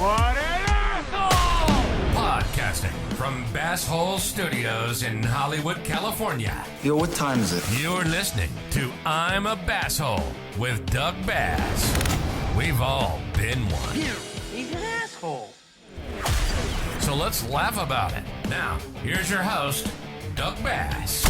What is it? Podcasting from Basshole Studios in Hollywood, California. Yo, what time is it? You're listening to I'm a Basshole with Doug Bass. We've all been one. He's an asshole. So let's laugh about it. Now, here's your host, Doug Bass.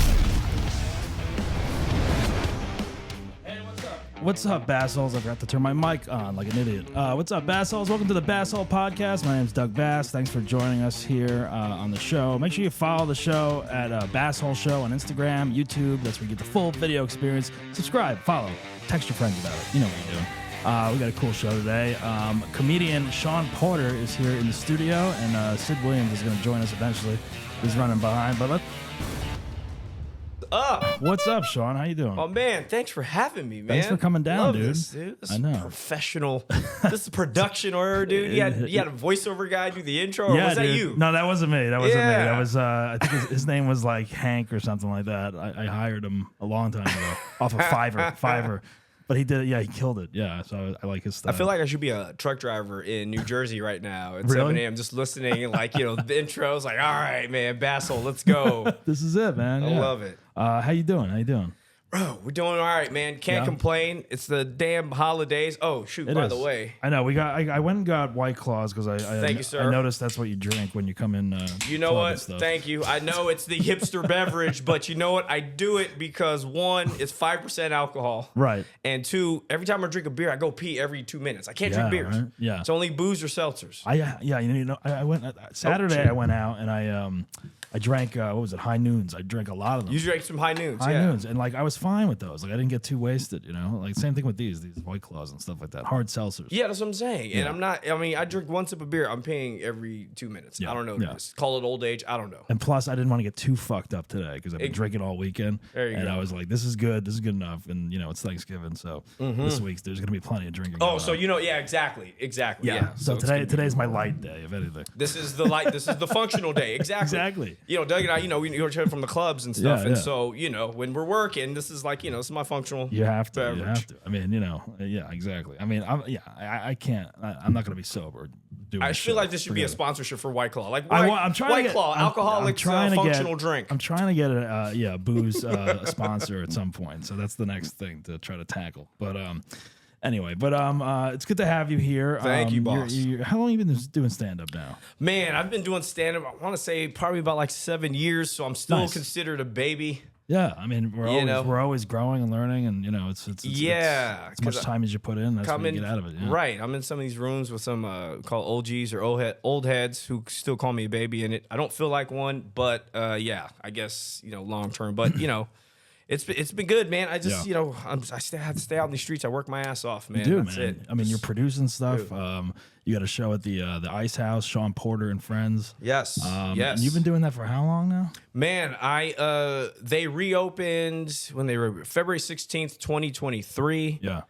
What's up, Bassholes? I forgot to turn my mic on like an idiot. What's up, Bassholes? Welcome to the Basshole Podcast. My name's Doug Bass. Thanks for joining us here on the show. Make sure you follow the show at Basshole Show on Instagram, YouTube. That's where you get the full video experience. Subscribe, follow, text your friends about it. You know what you're doing. We got a cool show today. Comedian Sean Porter is here in the studio, and Cid Williams is going to join us eventually. He's running behind, but let's... What's up, Sean? How you doing? Oh man, thanks for having me, man. Thanks for coming down, Love dude. This I know. Professional. This is production order, dude. You had a voiceover guy do the intro, or was that dude. you? No, that wasn't me. That wasn't me. Yeah. That was I think his name was like Hank or something like that. I hired him a long time ago off of Fiverr. But he did it. Yeah, he killed it. Yeah, so I like his stuff. I feel like I should be a truck driver in New Jersey right now at Really? 7 a.m. just listening and the intros. Like, all right, man, Basshole, let's go. This is it, man. I love it. How you doing? Bro, we're doing all right, man. Can't complain. It's the damn holidays. Oh, shoot, by the way. I know. I went and got White Claws because Thank you, sir. I noticed that's what you drink when you come in. You know what? Thank you. I know it's the hipster beverage, but you know what? I do it because one, it's 5% alcohol. Right. And two, every time I drink a beer, I go pee every 2 minutes. I can't drink beers. Right? Yeah. It's only booze or seltzers. I went Saturday. I went out and I drank what was it? High Noons. I drank a lot of them. You drank some High Noons. High Noons, and like I was fine with those. Like I didn't get too wasted, you know. Like same thing with these White Claws and stuff like that. Hard seltzers. Yeah, that's what I'm saying. And I'm not. I mean, I drink one sip of beer. I'm peeing every 2 minutes. Yeah. I don't know. Yeah. This. Call it old age. I don't know. And plus, I didn't want to get too fucked up today because I've been drinking all weekend. There you and go. I was like, this is good. This is good enough. And you know, it's Thanksgiving, so this week there's gonna be plenty of drinking. Oh, going so on. yeah, exactly. Yeah. So today's my light day, if anything. This is the light. This is the functional day. Exactly. You know, Doug and I, we go from the clubs and stuff, and so when we're working, this is this is my functional. You have to. beverage. You have to. I mean, yeah, exactly. I mean, I can't. I'm not gonna be sober. I feel like this should be a sponsorship for White Claw. Like I'm trying White to get, Claw, alcoholic functional drink. I'm trying to get a booze sponsor at some point. So that's the next thing to try to tackle. But anyway, it's good to have you here. Thank you, boss. How long have you been doing stand up now? Man, I've been doing stand up. I want to say probably about like 7 years. So I'm still considered a baby. Yeah, I mean we're always growing and learning, and it's as much time as you put in, that's what you get out of it. Yeah. Right, I'm in some of these rooms with some called OGs or old heads who still call me a baby, and I don't feel like one, but I guess long term, but It's been good, man. I just I still have to stay out in the streets. I work my ass off, man. You do, That's man. it. I mean, you're producing stuff. You got a show at the Ice House, Sean Porter and Friends. Yes, yes. And you've been doing that for how long now? Man, they reopened when they were February 16th, 2023. Yeah.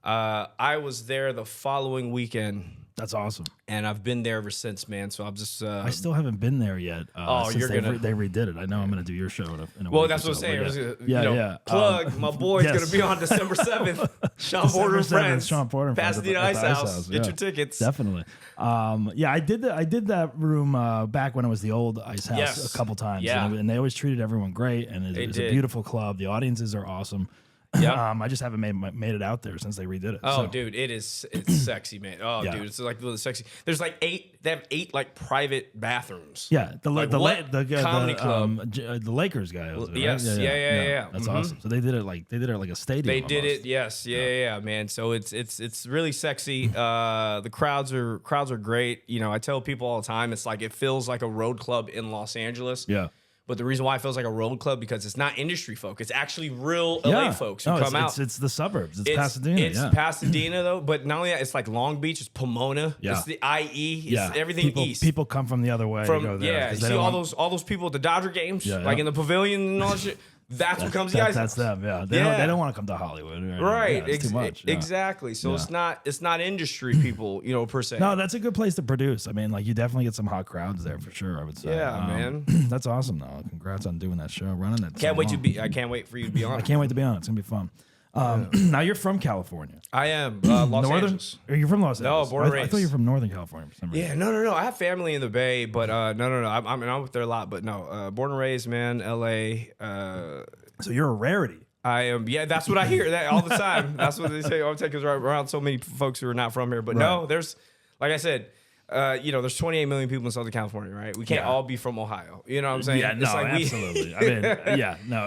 I was there the following weekend. That's awesome. And I've been there ever since, man. So I'm just... I still haven't been there yet. You're going to... They redid it. I know I'm going to do your show in a Well, week that's or what I'm so, saying. Yeah. Plug, my boy's going to be on December 7th. Sean Porter and Friends. Sean Porter and Friends. Pasadena Ice House. Get your tickets. Definitely. I did that room back when it was the old Ice House a couple times. Yeah. And they always treated everyone great. And it's a beautiful club. The audiences are awesome. Yeah, I just haven't made it out there since they redid it. Oh, dude, it's sexy, man. Oh, dude, it's like really sexy. There's like 8. They have 8 like private bathrooms. Yeah, the comedy club, the Lakers guy. Was it, right? Yes, yeah. That's awesome. So they did it like a stadium. They did almost. it. Yes, yeah, man. So it's really sexy. The crowds are great. I tell people all the time, it's like it feels like a road club in Los Angeles. Yeah. But the reason why it feels like a road club because it's not industry folk. It's actually real LA folks who come out. It's the suburbs. It's Pasadena. It's Pasadena though. But not only that, it's like Long Beach. It's Pomona. Yeah. It's the IE. It's everything east. People come from the other way. To go there you see all those people at the Dodger games, like in the pavilion and all that shit. That's what comes to the Ice House. That's them. Yeah. They don't want to come to Hollywood. Right. It's too much. Yeah. Exactly. So it's not industry people, per se. No, that's a good place to produce. I mean, like you definitely get some hot crowds there for sure. I would say. Yeah, man. That's awesome though. Congrats on doing that show, running it. I can't wait for you to be on. I can't wait to be on it. It's gonna be fun. Now you're from California. I am Los Northern? Angeles. Are you from Los Angeles? born and I thought raised. you were from Northern California for some reason. Yeah, no. I have family in the Bay, but no. I'm up there a lot, but no. Born and raised, man. L.A. So you're a rarity. I am. Yeah, that's what I hear that all the time. That's what they say all the time because around so many folks who are not from here. But no, there's, like I said, there's 28 million people in Southern California, right? We can't all be from Ohio. You know what I'm saying? Yeah, no, absolutely. I mean,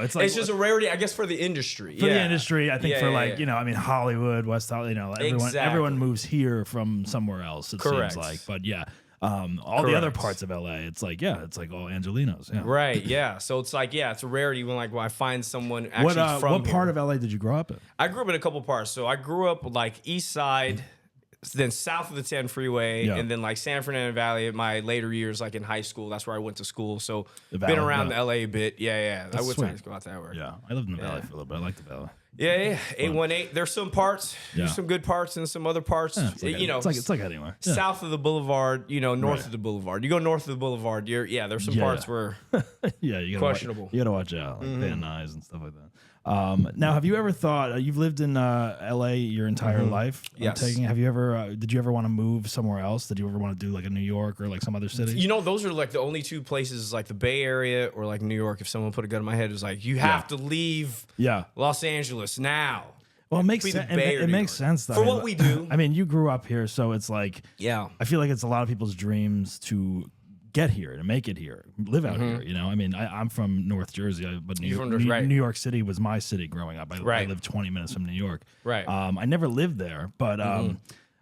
it's like it's just a rarity, I guess, for the industry. for the industry. I think Hollywood, West Hollywood, everyone moves here from somewhere else. It seems like, but all the other parts of LA, it's like all Angelinos. Yeah. Right. Yeah. So it's like, it's a rarity when I find someone actually from what here. part of LA did you grow up in? I grew up in a couple parts. So I grew up like East Side, then south of the 10 freeway, and then like San Fernando Valley in my later years, like in high school. That's where I went to school. So been around the LA a bit. Yeah. I went to high school out that way. Yeah. I lived in the Valley for a little bit. I like the Valley. Yeah. 818. There's some parts, there's some good parts and some other parts. It's like anywhere. Yeah. South of the boulevard, north of the boulevard. You go north of the boulevard, there's some parts where you questionable. You gotta watch out, like Van Nuys and stuff like that. Now, have you ever thought you've lived in LA your entire life? Yes. Have you ever? Did you ever want to move somewhere else? Did you ever want to do like a New York or like some other city? Those are like the only two places, like the Bay Area or like New York. If someone put a gun in my head, it's like you have to leave. Los Angeles now. Well, it makes sense. It makes sense though. For what we do. I mean, you grew up here, so it's like I feel like it's a lot of people's dreams to get here and make it here, live out here. I mean, I'm from North Jersey, but New York City was my city growing up. I lived 20 minutes from New York. Right. I never lived there, but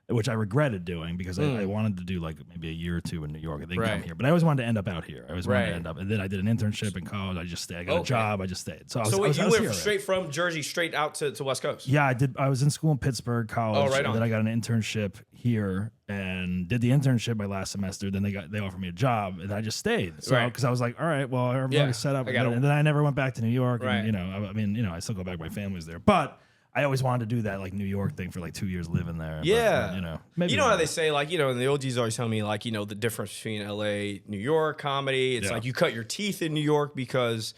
which I regretted doing because I wanted to do like maybe a year or two in New York and then come here. But I always wanted to end up out here. I always wanted to end up, and then I did an internship in college. I just stayed. I got a job. I just stayed. So you went straight from Jersey straight out to West Coast? Yeah, I did. I was in school in Pittsburgh College. Right on. And then I got an internship here and did the internship my last semester. Then they offered me a job, and I just stayed. So because I was like, all right, well, everybody's set up. And then I never went back to New York. And, I still go back. My family's there, but I always wanted to do that like New York thing for like 2 years living there. Yeah. But, maybe how they say like, and the OGs always tell me like, the difference between LA, New York comedy. It's like you cut your teeth in New York because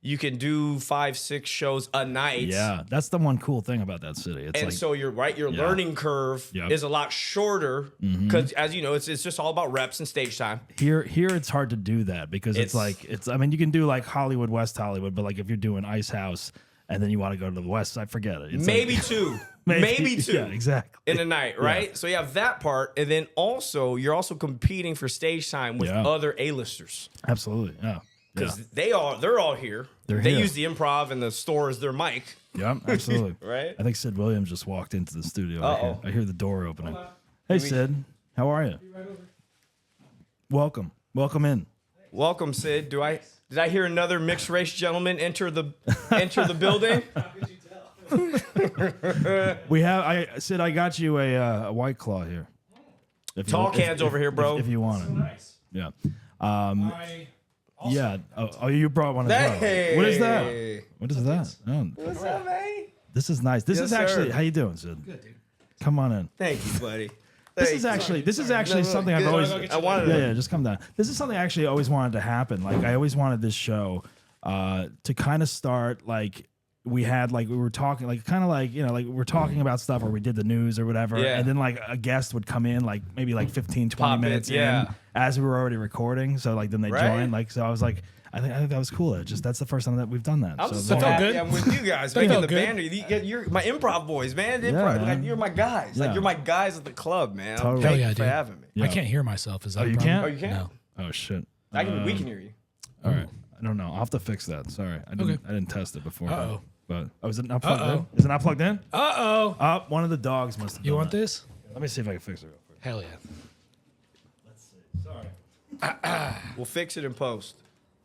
you can do 5-6 shows a night. Yeah. That's the one cool thing about that city. So you're right. Your learning curve is a lot shorter because as you know, it's just all about reps and stage time. Here it's hard to do that because I mean, you can do like Hollywood, West Hollywood, but like if you're doing Ice House, and then you want to go to the West Side, forget it. It's maybe like, two. Maybe two. Yeah, exactly. In a night, right? Yeah. So you have that part. And then you're also competing for stage time with other A-listers. Absolutely, yeah. Because they're all here. They use the Improv and the store as their mic. Yeah, absolutely. Right? I think Cid Williams just walked into the studio. I hear the door opening. Hey, Cid. How are you? Right over. Welcome. Welcome in. Welcome, Cid. Did I hear another mixed race gentleman enter the building? How could you tell? Sid, I got you a White Claw here. Tall cans over here, bro. If you want it. Nice. Yeah. You brought one as well. What is that? What is that? Oh. What's up, man? This is nice. This is actually. Sir. How you doing, Sid? Good, dude. Come on in. Thank you, buddy. This is actually something I've always. I wanted. Yeah, just come down. This is something I actually always wanted to happen. Like I always wanted this show to kind of start like we were talking like kind of like we're talking about stuff or we did the news or whatever, and then like a guest would come in like maybe like 15-20 minutes in as we were already recording. So like then they join like so I was like. I think that was cool. That's the first time that we've done that. I'm so happy I'm with you guys. Making the band. You're my improv boys, man. Man. You're my guys. Yeah. Like you're my guys at the club, man. Totally. Thank Hell you for having me. Yeah. I can't hear myself. Is that a you problem? can't? Oh, you can't? No. Oh shit. We can hear you. All right. I don't know. I'll have to fix that. Sorry. I didn't test it before. Uh-oh. But is it not plugged in? Is it not plugged in? Uh-oh. One of the dogs must have You done want that. this? Let me see if I can fix it real quick. Hell yeah. Let's see. Sorry. We'll fix it in post.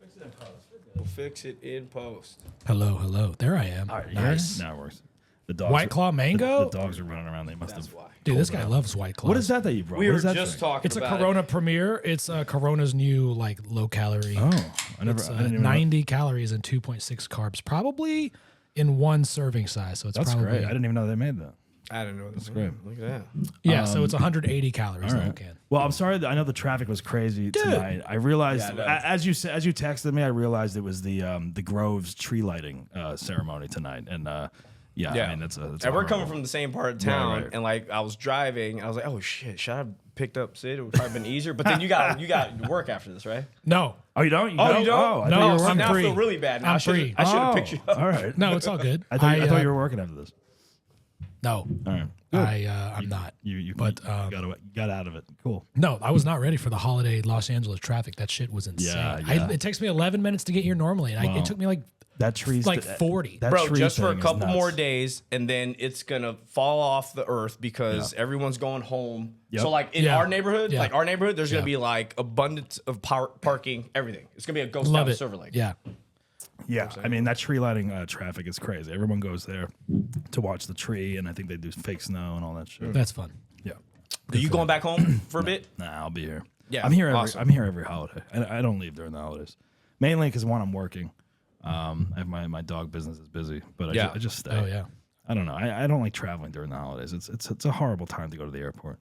Fix it in post. We'll fix it in post. Hello. There I am. All right. Nice. Now it works. The dogs White Claw mango? The dogs are running around. They must have. Why? Dude, this guy loves White Claw. What is that you brought? We What were is that just thing? talking It's a about Corona Premier. It's Corona's new like low calorie. Oh, I It's didn't even 90 calories and 2.6 carbs, probably in one serving size. So it's That's probably great. I didn't even know they made that. I don't know. That's great. Look at that. yeah. So it's 180 calories. All The whole right. can. Well, I'm sorry that I know the traffic was crazy tonight. I realized as you texted me, I realized it was the Grove's tree lighting ceremony tonight, and Yeah, Yeah, I mean that's and we're horrible. coming from the same part of town, right. and like I was driving, I was like, "Oh shit, should I have picked up Cid? It would probably been easier." But then you got work after this, right? No, Oh, you don't? You Oh, don't? you don't? Oh, I No, thought you were I'm working. Now I free. feel really bad. Now I'm I should free. have picked you up. All right. no, it's all good. I thought you were working after this. No, All right. I'm not. You But, got out of it. Cool. No, I was not ready for the holiday Los Angeles traffic. That shit was insane. Yeah. It takes me 11 minutes to get here normally, and it took me like That tree's like 40. That Bro, tree just for a thing is couple nuts. more days, and then it's gonna fall off the earth because everyone's going home. Yep. So, like in Yeah. our neighborhood, Yeah. there's gonna be like abundance of parking, everything. It's gonna be a ghost Love town it. of Silver Lake. Yeah. Yeah, I mean that tree lighting traffic is crazy. Everyone goes there to watch the tree, and I think they do fake snow and all that shit. That's fun. Yeah. Are you going back home for a bit? Nah, I'll be here. Yeah, I'm here. awesome. I'm here every holiday. I don't leave during the holidays, mainly because one, I'm working. I have my dog business is busy, but I just stay. Oh yeah. I don't know. I don't like traveling during the holidays. It's a horrible time to go to the airport.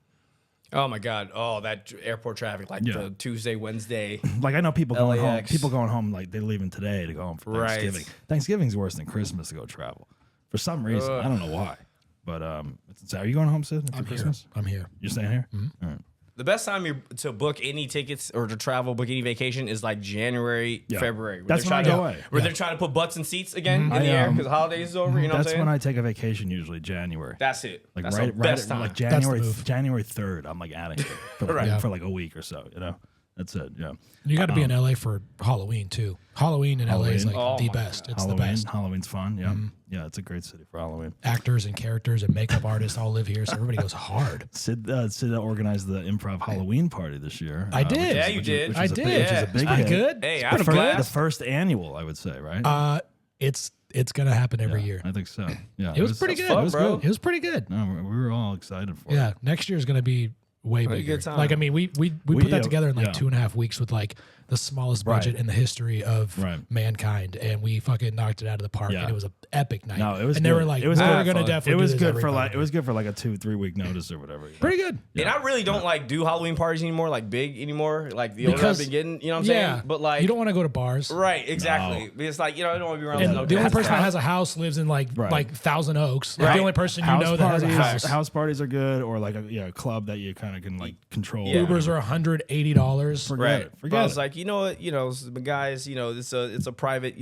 Oh my God! Oh, that airport traffic, like Yeah. the Tuesday, Wednesday. Like I know people going home. LAX. People going home like they're leaving today to go home for Right. Thanksgiving. Thanksgiving's worse than Christmas to go travel, for some reason. I don't know why, but are you going home, Sid, for Christmas? I'm here. You're staying here. Mm-hmm. All right. The best time to book any tickets or to travel, book any vacation is like January, Yeah. February. Where That's they're when I trying go to- away. Where they're trying to put butts in seats again in the I, air because the holidays is over. You know what I'm That's saying? when I take a vacation usually, January. That's it. Like That's right, the best time. like the January move. January 3rd. I'm like out of here for, Right. for like a week or so. You know, that's it. Yeah. You got to be in LA for Halloween too. Halloween in LA is like Oh the my best. It's Halloween. the best. Halloween's fun. Yeah. Yeah. It's a great city for Halloween. Actors and characters and makeup artists all live here, so everybody goes hard. Sid organized the improv Halloween party this year. I did. Yeah, you did. I did. Which is a big Pretty hit. good. Hey, It's I pretty forgot. good. The first annual, I would say, right? It's gonna happen every year. I think so. Yeah. It was pretty good. It was bro. good. It was pretty good. No, we were all excited for it. Yeah, next year is gonna be way Pretty bigger. good time. Like I mean, we put We- that together in like yeah. 2.5 weeks with like the smallest budget Right. in the history of Right. mankind, and we fucking knocked it out of the park. Yeah. And it was an epic night. No, it was And good. they were like, It was we're good. gonna Fun. definitely. It was do this good every for like fucking it was good for like a 2-3 week notice or whatever. You know? pretty good. And I really don't like do Halloween parties anymore, like big anymore. Like the older I've Because- been getting, you know what I'm Yeah, saying? But like, you don't want to go to bars. right, exactly. It's like, you know, I don't want to be around And no the only cats. person that has a house lives in like Right. like Thousand Oaks. Like Right. the only person you House know that has a parties, house. house parties are good, or like a club that you kind of can like control. Yeah. Ubers are $180. Forget Right. it. But Forget I was it. like, you know what, the guys, it's a private,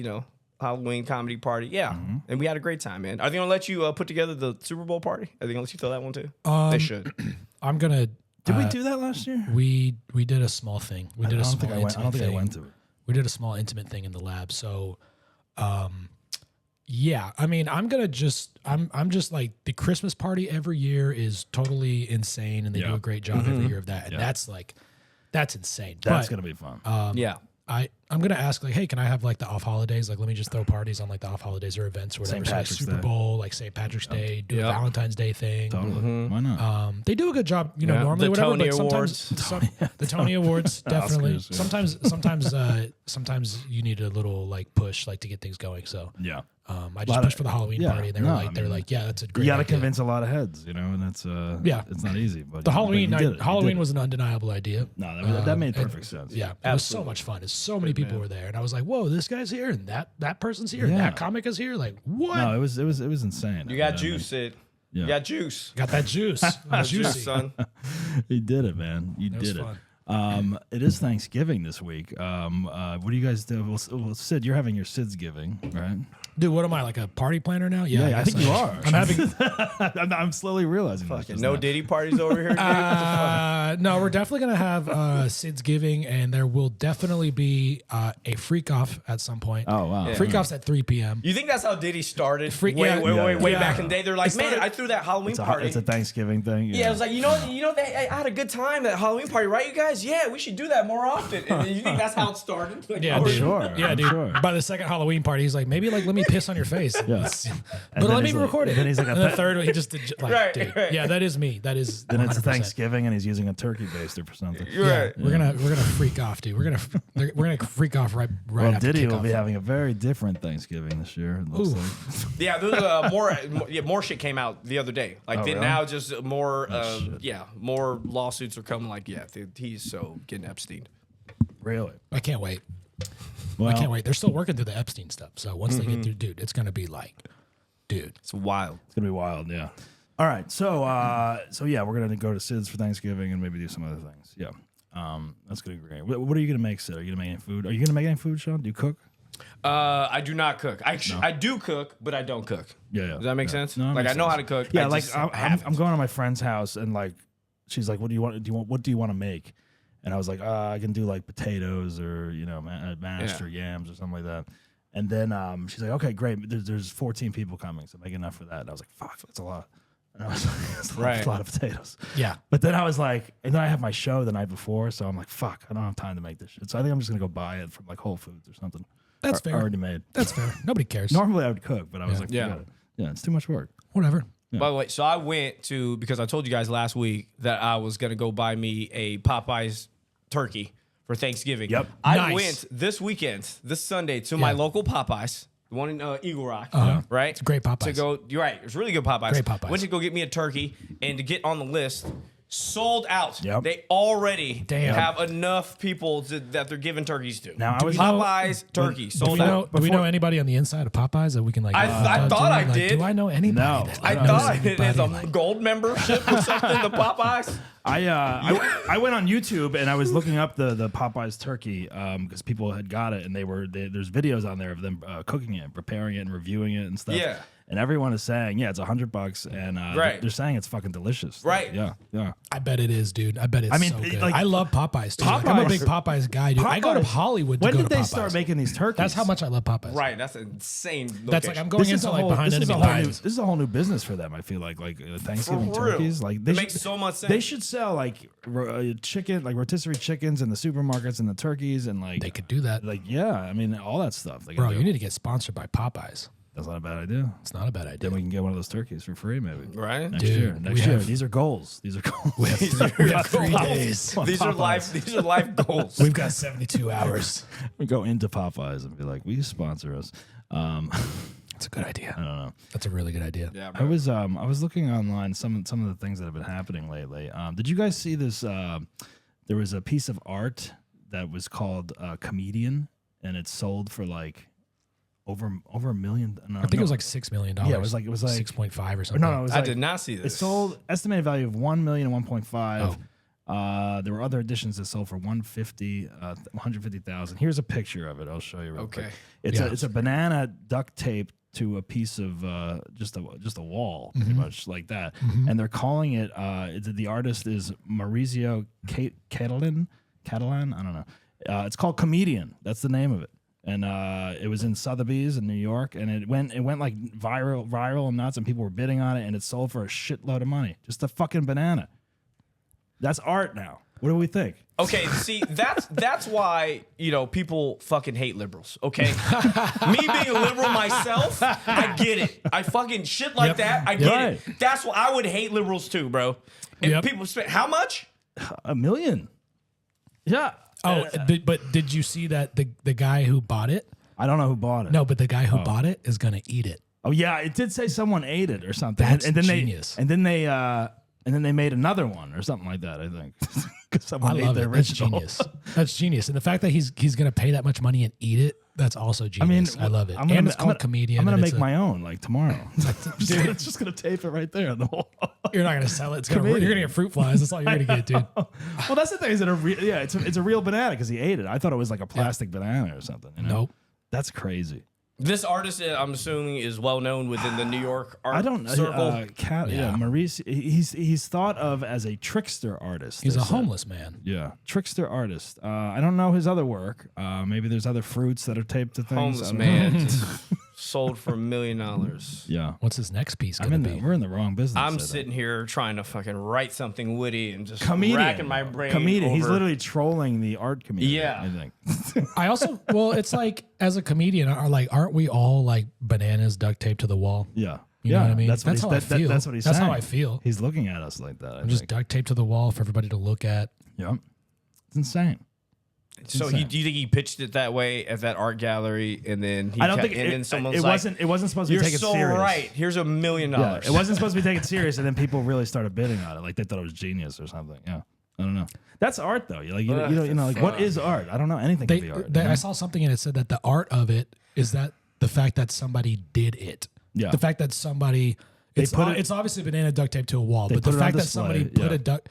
Halloween comedy party. Yeah. Mm-hmm. And we had a great time, man. Are they gonna let you put together the Super Bowl party? Are they gonna let you throw that one too? They should. I'm gonna. Did we do that last year? We did a small thing. We did a I don't small think I went. I don't think I thing. went to it. We did a small intimate thing in the lab. So, yeah. I mean, I'm just like the Christmas party every year is totally insane, and they do Yeah. a great job every year of that. And Yeah. that's insane. That's But, gonna be fun. Yeah. I'm gonna ask like, hey, can I have like the off holidays? Like, let me just throw parties on like the off holidays or events or whatever. St. So, like, Patrick's Super Day. Bowl, like St. Patrick's Day, do a Yep. Valentine's Day thing. Totally. Why not? They do a good job, Yeah. normally The whatever. Tony But sometimes, Awards. the Tony Awards definitely. Oscars, yeah. Sometimes you need a little like push, like to get things going. So Yeah. I just pushed for the Halloween yeah, party. And they no, were I like, they're mean, like, yeah, that's a great. You got to idea. convince a lot of heads, and that's Yeah. it's not easy. But The Halloween you did night. it. You Halloween did it. was an undeniable idea. No, that made perfect sense. Yeah, it was so much fun. So many people were there, and I was like, "Whoa, this guy's here, and that person's here, and Yeah. that comic is here." Like, what? No, it was insane. You got I juice, mean, Sid. Yeah. You got juice. Got that juice, Juice, juicy. son. You did it, man. You was did it. fun. It is Thanksgiving this week. What do you guys do? Well, Sid, you're having your Sid's giving, right? Dude, what am I, like a party planner now? Yeah, I guess think you are. I'm having. I'm slowly realizing this. just No now. Diddy parties over here, dude. What the fuck? No, we're definitely gonna have Sid's giving, and there will definitely be a freak off at some point. Oh wow. Yeah. Freak off's at 3 p.m. You think that's how Diddy started? Freak- way, yeah. way Yeah. back in the day. They're like, man, I threw that Halloween party. It's a Thanksgiving thing. Yeah, it was like, I had a good time at Halloween party, right, you guys? Yeah, we should do that more often. And you think that's how it started? Like, Yeah, oh, dude. sure. Yeah, I'm dude. sure. By the second Halloween party, he's like, maybe like let me piss on your face. Yeah. But then let me he's like- record it. then he's like, and the third one, he just did like, Right, dude. right. Yeah, that is me. That is. Then it's 100%. Thanksgiving and he's using a turkey baster for something. You're Yeah, right. we're gonna freak off, dude. We're gonna freak off right Well, after Diddy will kickoff. be having a very different Thanksgiving this year. It looks Ooh. like. Yeah, there's more shit came out the other day. Like really? now, just more, shit. more lawsuits are coming. Like, he's so getting Epstein. Really? I can't wait. Well, I can't wait. They're still working through the Epstein stuff. So once they get through, dude, it's gonna be like dude. It's wild. It's gonna be wild. Yeah. All right. So yeah, we're gonna go to Sid's for Thanksgiving and maybe do some other things. Yeah. That's gonna be great. What are you gonna make, Sid? Are you gonna make any food? Are you gonna make any food, Sean? Do you cook? I do not cook. I do cook, but I don't cook. Yeah. Does that make sense? No, it like makes I know sense. how to cook. Yeah. I Like just I'm haven't. going to my friend's house and like she's like, "What do you want? What do you want to make?" And I was like, "I can do like potatoes or mashed or yams or something like that." And then she's like, "Okay, great. There's 14 people coming, so make enough for that." And I was like, "Fuck, that's a lot." And I was like, "That's a lot of potatoes." Yeah. But then I was like, and then I have my show the night before, so I'm like, "Fuck, I don't have time to make this shit." So I think I'm just gonna go buy it from like Whole Foods or something. That's fair. Already made. That's fair. Nobody cares. Normally I would cook, but I was like, Yeah. "Forget it." Yeah, it's too much work. Whatever. By the way, so I went to, because I told you guys last week that I was going to go buy me a Popeyes turkey for Thanksgiving. Yep. I Nice. went this weekend, this Sunday, to my local Popeyes, the one in Eagle Rock, right? It's great Popeyes. To go, you're right, it's really good Popeyes. Great Popeyes. Went to go get me a turkey, and to get on the list, sold out. Yep. They already Damn. have enough people that they're giving turkeys to. Now, I was- Popeyes turkey Do sold we, know, out. do we know anybody on the inside of Popeyes that we can like? I talk thought to? I Like, did. Do I know anybody? No. that I knows thought it is a anybody? Like, gold membership or something. The Popeyes. I went on YouTube and I was looking up the Popeyes turkey because people had got it and there's videos on there of them cooking it, preparing it, and reviewing it and stuff. Yeah. And everyone is saying, yeah, it's $100, and Right. they're saying it's fucking delicious. Right. Yeah. I bet it is, dude. I bet it's I mean, so good. like, I love Popeyes too. Like, I'm a Popeyes- big Popeyes guy, dude. I go to Popeyes- Hollywood to When go did to they Popeyes. start making these turkeys? That's how much I love Popeyes. Right, that's an insane location. That's like I'm going This is into a like whole, behind this is enemy a whole new, lines. this is a whole new business for them. I feel like Thanksgiving For real. turkeys. Like It makes so much sense. They should sell like chicken, like rotisserie chickens in the supermarkets and the turkeys and like They could do that, like I mean all that stuff. They bro. can do. You need to get sponsored by Popeyes. That's not a bad idea. It's not a bad idea. Then we can get one of those turkeys for free, maybe. Right? Next Dude, year. we Next year. have- These are goals. These are goals. We have 3 days. These are life goals. We've got 72 hours. We go into Popeyes and be like, will you sponsor us? That's a good idea. I don't know. That's a really good idea. Yeah, I was looking online some of the things that have been happening lately. Did you guys see this? There was a piece of art that was called Comedian, and it sold for like over $1 million. No, I think it was like $6 million. Yeah, it was like 6.5 or something. no, it was I like, did not see It this. sold estimated value of $1 million and 1.5. Oh. There were other editions that sold for 150,000. Here's a picture of it. I'll show you real quick. Okay. It's a banana duct taped to a piece of just a wall, pretty much like that. And they're calling it. The artist is Maurizio Catalan. I don't know. It's called Comedian. That's the name of it. And it was in Sotheby's in New York, and it went like viral and nuts, and people were bidding on it, and it sold for a shitload of money. Just a fucking banana. That's art now. What do we think? Okay, see, that's why, people fucking hate liberals, okay? Me being a liberal myself, I get it. I fucking shit like that, I get Right. it. That's why I would hate liberals too, bro. If Yep. people spend, how much? $1 million. Yeah. Oh, but did you see that the guy who bought it? I don't know who bought it. No, but the guy who bought it is gonna eat it. Oh yeah, it did say someone ate it or something. That's and then genius. And then they made another one or something like that. I think because I someone ate love the it. That's original. genius. That's genius. And the fact that he's gonna pay that much money and eat it, that's also genius. I love it. And it's called Comedian. I'm gonna and make it's my own like tomorrow. Dude, it's just gonna tape it right there on the wall. You're not gonna sell it. You're Comedian. gonna get fruit flies. That's all you're gonna get, dude. Well, that's the thing. Is it it's a real banana because he ate it. I thought it was like a plastic banana or something. You know? Nope. That's crazy. This artist, I'm assuming, is well known within the New York art I don't know. circle. Yeah. Maurice. He's thought of as a trickster artist. He's they a said. homeless man. Yeah, trickster artist. I don't know his other work. Maybe there's other fruits that are taped to things. Homeless I don't man know. sold for $1 million. Yeah, What's his next piece gonna be? we're in the wrong business. I I'm think. sitting here trying to fucking write something witty and just Comedian. racking my brain. Comedian. He's over- literally trolling the art community. Yeah. I think. I also, well, it's like as a comedian, aren't we all like bananas duct taped to the wall? Yeah. You know what I mean? That's what That's he's, how I feel. That's what he's That's saying. how I feel. He's looking at us like that. I I'm just think. duct taped to the wall for everybody to look at. Yep. It's insane. So insane. do you think he pitched it that way at that art gallery, and then he I don't kept, think and then it someone's wasn't. It wasn't supposed to "You're be taken so serious. right. Here's $1 million." Yeah, it wasn't supposed to be taken serious, and then people really started bidding on it, like they thought it was genius or something. Yeah, I don't know. That's art, though. You're like, you know, like what is art? I don't know. Anything can be art. I saw something and it said that the art of it is that the fact that somebody did it. The fact that somebody, it's obviously banana duct tape to a wall, but the fact that somebody put a duct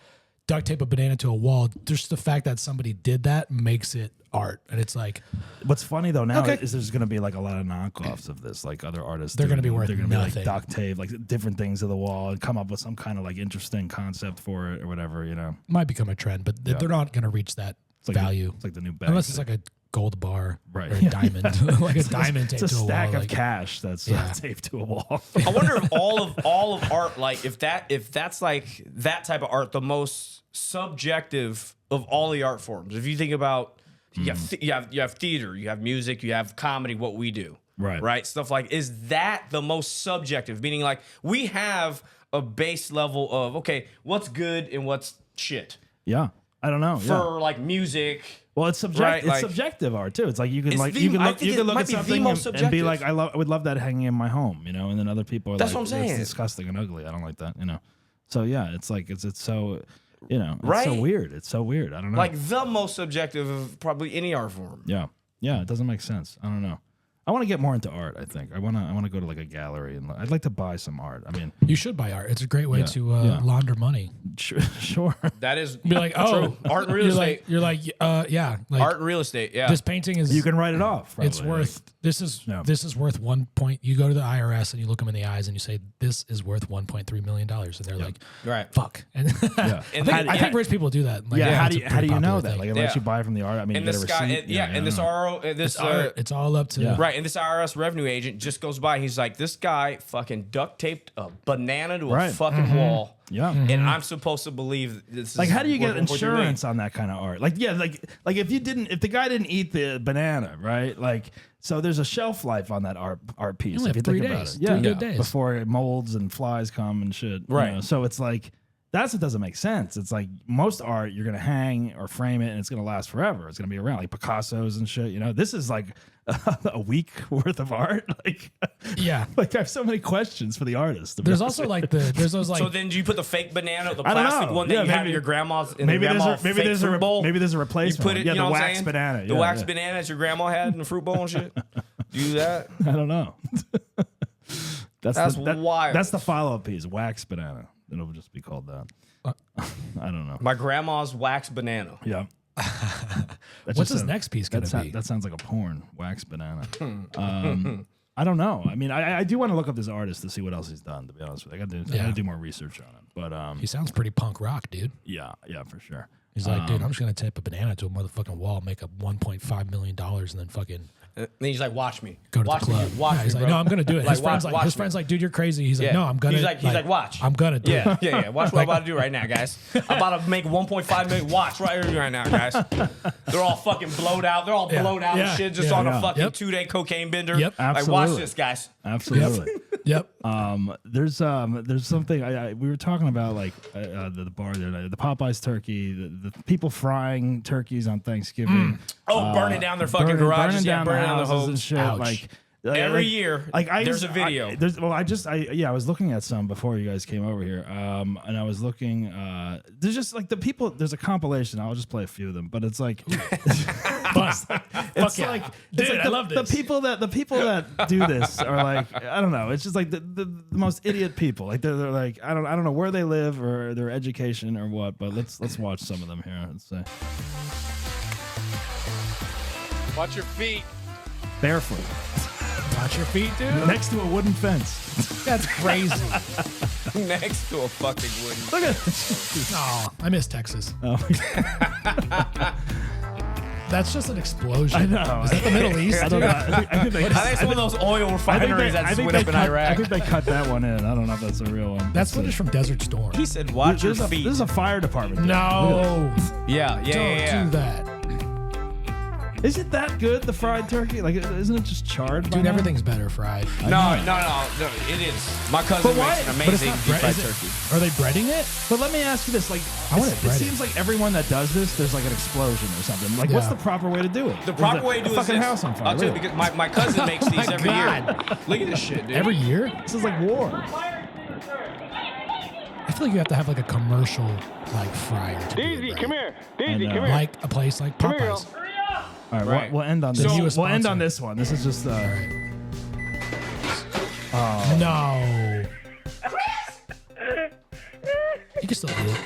tape a banana to a wall, just the fact that somebody did that makes it art. And it's like, what's funny though now is there's going to be like a lot of knockoffs of this, like other artists. They're going to be worth nothing. Like duct tape, like different things to the wall, and come up with some kind of like interesting concept for it or whatever. You know, might become a trend, but they're not going to reach that value. It's like the new bag unless it's like a gold bar, right? Or a diamond, like a diamond taped to a wall. It's a stack of cash that's taped to a wall. I wonder if all of art, like if that's like that type of art, the most subjective of all the art forms. If you think about you have theater, you have music, you have comedy, what we do, right, stuff like, is that the most subjective? Meaning like we have a base level of what's good and what's shit. Yeah, I don't know for like music. Well, it's subjective. Right, it's like, subjective art too. It's like you can look at something and be like, I would love that hanging in my home, you know. And then other people are that's like, what I'm saying. It's disgusting and ugly. I don't like that, you know. So yeah, it's like it's so, you know, it's right? so weird. It's so weird. I don't know. Like the most subjective of probably any art form. Yeah, it doesn't make sense. I don't know. I want to get more into art. I think I want to go to like a gallery and I'd like to buy some art. I mean, you should buy art. It's a great way to launder money. Sure. That is be like, true. Art and real estate. You're like, like art and real estate. Yeah, this painting is. You can write it off. Probably. It's worth. This is worth 1 point. You go to the IRS and you look them in the eyes and you say, this is worth $1.3 million, and they're like, right, fuck. And I think rich people do that. Like, how do you know that? Like, unless you buy from the art. I mean, and you get a receipt. And this it's all up to right. And this IRS revenue agent just goes by. He's like, this guy fucking duct taped a banana to a fucking wall. Yeah, and I'm supposed to believe this. Like, is how do you get insurance on that kind of art? Like, like if the guy didn't eat the banana, right? Like, so there's a shelf life on that art piece. If you think about it, 3 good days before it molds and flies come and shit. Right. You know? So it's like that's what doesn't make sense. It's like most art you're gonna hang or frame it and it's gonna last forever. It's gonna be around, like Picasso's and shit. You know, this is like a week worth of art. Like, like I have so many questions for the artist. There's also like there's those like. So then do you put the fake banana, the plastic one that you have in your grandma's in maybe the there's a bowl? Maybe there's a replacement. You put it, the know wax banana. The wax banana that your grandma had in the fruit bowl and shit. Do that? I don't know. That's wild. That's the follow-up piece. Wax banana. It'll just be called that. I don't know. My grandma's wax banana. Yeah. What's his next piece gonna be? That sounds like a porn. Wax banana. I don't know. I mean, I do want to look up this artist to see what else he's done. To be honest with you, I got to do more research on him. But he sounds pretty punk rock, dude. Yeah, for sure. He's like, dude, I'm just gonna tape a banana to a motherfucking wall, make up $1.5 million, and then fucking. And then he's like, watch me. Go to the club. He's like, no, I'm gonna do it. His friend's like, dude, you're crazy. He's like, no, I'm gonna. He's like, watch. I'm gonna do it. Yeah. Watch what I'm about to do right now, guys. I'm about to make 1.5 million. Watch right now, guys. They're all fucking blowed out. They're all blown out and shit, just on a fucking 2-day cocaine bender. Yep, absolutely. Like, watch this, guys. Absolutely. Yep. There's something we were talking about, like the bar there, the Popeye's turkey, the people frying turkeys on Thanksgiving. Burning down their fucking garages, burning down the houses and hopes. shit. Ouch. Every year, there's a video. I was looking at some before you guys came over here, and I was looking. There's just like the people. There's a compilation. I'll just play a few of them, but it's like, it's like, dude, I love this. The people that do this are like, I don't know. It's just like the most idiot people. Like they're like, I don't know where they live or their education or what. But let's watch some of them here. Let's say. Watch your feet. Barefoot. Watch your feet, dude. Next to a wooden fence. That's crazy. Next to a fucking wooden. Look at this. Oh, I miss Texas. Oh. That's just an explosion. I know. Is that the Middle East? I don't know. I think it's one of those oil refineries that went up in Iraq. I think they cut that one in. I don't know if that's a real one. That's footage from Desert Storm. He said, watch your feet. This is a fire department. No. Yeah. Don't do that. Is it that good, the fried turkey? Like, isn't it just charred? Dude, everything's better fried. No, it is. My cousin makes an amazing deep fried turkey. Are they breading it? But let me ask you this: like, it seems like everyone that does this, there's like an explosion or something. Like, what's the proper way to do it? The proper way to do it is fucking house on fire. I'll tell you, because my cousin makes these every year. Look at this shit, dude. Every year? This is like war. I feel like you have to have like a commercial like fryer. Daisy, come here. Daisy, come here. Like a place like Popeyes. All right, we'll end on this. We'll end on this one. This is just. Oh, No. You can still eat it.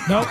Nope.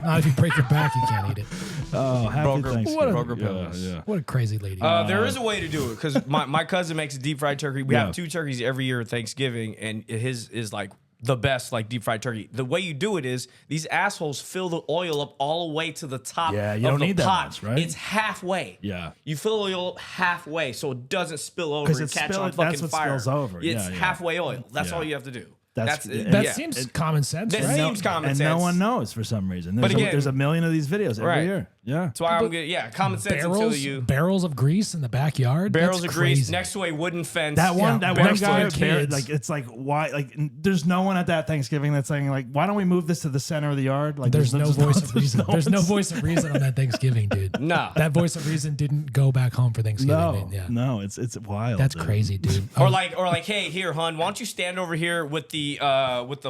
Not if you break your back, you can't eat it. Oh, happy Thanksgiving. What a crazy lady. There is a way to do it because my cousin makes a deep fried turkey. We have 2 turkeys every year at Thanksgiving, and his is like the best like deep fried turkey. The way you do it is these assholes fill the oil up all the way to the top Yeah, you of don't the need that pot. much, right? It's halfway. Yeah. You fill the oil halfway so it doesn't spill over 'Cause and it catch spill- on fucking that's what fire. spills over. It's Yeah. halfway oil. That's Yeah. all you have to do. That yeah. seems common sense, That right? seems common and sense. no one knows for some reason. But again- There's a million of these videos every Right. year. Yeah. That's why I'm good. Yeah, common sense until you barrels of grease in the backyard. barrels That's of grease crazy. next to a wooden fence. That one barrels full guy, of kids. like it's like why? Like there's no one at that Thanksgiving that's saying like, why don't we move this to the center of the yard? Like There's no just voice of reason. There's no one voice of reason on that Thanksgiving, dude. No. That voice of reason didn't go back home for Thanksgiving. No, Yeah. no, it's wild. That's dude. crazy, dude. Or like, hey, here, hon, why don't you stand over here with the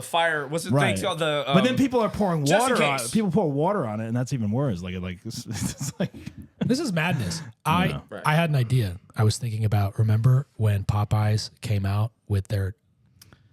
fire? What's the Right. thing called? The But then people are pouring just in water on case. it. People pour water on it, and that's even worse. Like it's like This is madness. Right. I had an idea. I was thinking about, remember when Popeyes came out with their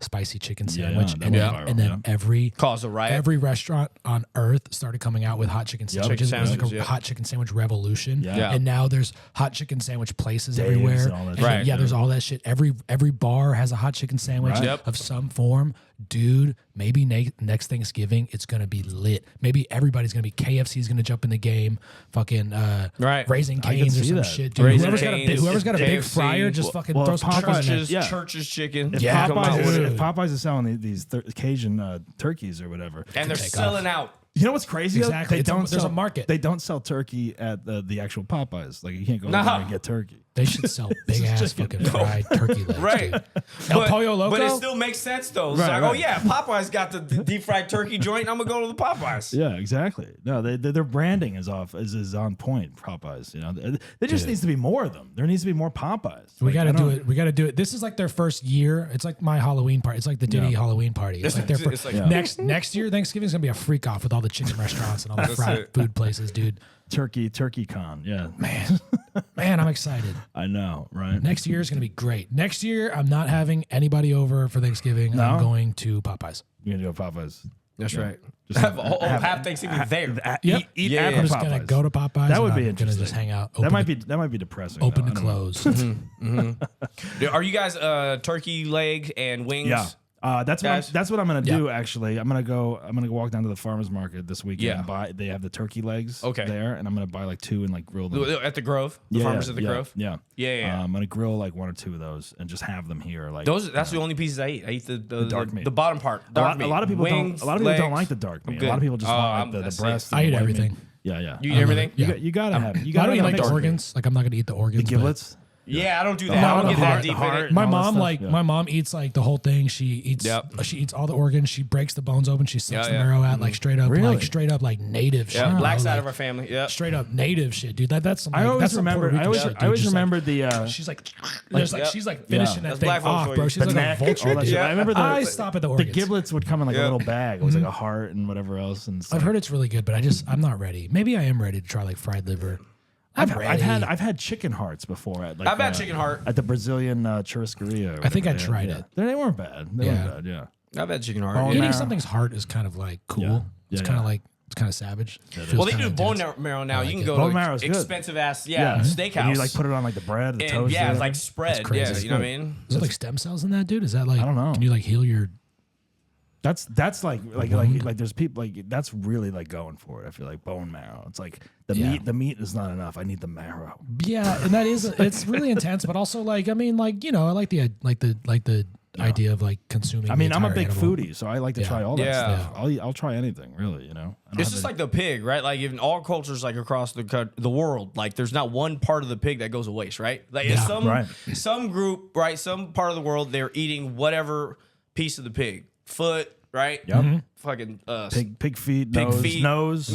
spicy chicken sandwich, that and went then, viral, and then yeah. every Cause a riot. every restaurant on earth started coming out with hot chicken sandwiches. It was like a sandwiches, yeah. hot chicken sandwich revolution. Yeah. And now there's hot chicken sandwich places Dave's everywhere. and all that And shit. Right. Yeah, there's all that shit. Every bar has a hot chicken sandwich Right. Yep. of some form. Dude, maybe next Thanksgiving it's gonna be lit. Maybe everybody's gonna be KFC's gonna jump in the game. Fucking Right. Raising I can Cane's or see some that. shit, dude. Raising Whoever's got a big KFC. fryer, just fucking well, throw if some Popeyes- chicken in Church's, it. Yeah. Church's chicken. if Yeah, Come out with dude. it. If Popeyes is selling these Cajun turkeys or whatever, And they're Take selling out. you know what's crazy? Exactly. They don't There's sell, a market. They don't sell turkey at the actual Popeyes. Like you can't go in Nah. there and get turkey. They should sell big ass fucking fried turkey legs, Right. dude. El Pollo Loco? But it still makes sense though. It's Right, like, right. oh yeah, Popeye's got the deep fried turkey joint. I'm gonna go to the Popeyes. Yeah, exactly. No, their branding is on point. Popeyes, you know, there just needs to be more of them. There needs to be more Popeyes. We Like, got to I do don't- it. We got to do it. This is like their first year. It's like my Halloween party. It's like the Diddy Halloween party. It's like their It's first. like- Yeah. Next year, Thanksgiving's gonna be a freak off with all the chicken restaurants and all the That's fried it. food places, dude. Turkey con. Yeah, Man, I'm excited. I know, right? Next year is gonna be great. Next year, I'm not having anybody over for Thanksgiving. No? I'm going to Popeyes. You're gonna go Popeyes. That's right. Just Half Thanksgiving there. Yep. Eat Yeah, at yeah. I'm the just gonna Popeyes. go to Popeyes. That would and be I'm interesting. Gonna just hang out. That might be depressing. open though. and I don't know. close. Are you guys turkey leg and wings? Yeah. That's Guys? that's what I'm gonna do. Actually, I'm gonna go walk down to the farmer's market this weekend. Yeah. And buy. They have the turkey legs. Okay. There, and I'm gonna buy like 2 and like grill them. At the Grove, the farmers at the Grove. Yeah. Yeah. I'm gonna grill like 1 or 2 of those and just have them here. Like That's the only pieces I eat. I eat the dark meat. the bottom part. a Dark lot, a lot of people Wings, don't. A lot of people don't legs. like the dark meat. I'm A lot of good. people just Oh, want like that's the it. breast. I and eat the white everything. meat. Yeah. You eat everything? Yeah. You gotta have. You I gotta don't eat have like the turkey. organs. Like I'm not gonna eat the organs. The but- giblets. Yeah, I don't do that. No, I don't the get that heart- deep the heart. in it. My all that mom, stuff, like yeah. my mom eats like the whole thing. She eats, Yep. she eats all the organs. She breaks the bones open. She sucks Yeah, the yeah. marrow out, like straight up, Really? like native shit. Yeah, bro, black side like, of our family. Yeah. straight up native shit, dude. That's some. I Like, always that's some Puerto remember. Rican I always, shit, dude. I always Just remembered the. she's like, there's like Yep. she's like finishing Yeah. that That's thing black folks off, for bro. you. She's like a neck, vulture. all that dude. shit. I remember I stop at the the organs. giblets would come in like a Yeah. little bag. It was like a heart and whatever else. And I've heard it's really good, but I'm not ready. Maybe I am ready to try like fried liver. I've had chicken hearts before at like I've had chicken heart. at the Brazilian churrascaria. or I think I whatever. tried Yeah. it. They weren't bad. They Yeah. weren't bad. Yeah. I've had chicken heart. Bone yeah. Eating marrow. something's heart is kind of like cool. Yeah. It's Yeah, kind of yeah. like it's kind of savage. Feels Well, they kinda do bone intense. marrow now. You can it. go Bone to marrow's good. expensive ass, Yeah. steakhouse. And you like put it on like the bread, the and toast. yeah, or it's like whatever. spread. crazy. Yeah, you know what I mean? Is it like stem cells in that, dude? Is that like I don't know. Can you like heal your? That's like there's people like that's really like going for it. I feel like bone marrow. It's like the Yeah. meat is not enough. I need the marrow. Yeah, and that is it's really intense, but also like I mean like you know I like the idea of like consuming. I mean, the I'm a entire big animal. foodie, so I like to Yeah. try all that Yeah. stuff. I'll try anything, really. You know, I don't It's have just it- like the pig, right? Like in all cultures, like across the world, like there's not one part of the pig that goes to waste, right? Like Yeah. some group, right? Some part of the world, they're eating whatever piece of the pig, foot, right? Yep. Mhm. Fucking pig feet, pig nose, feet,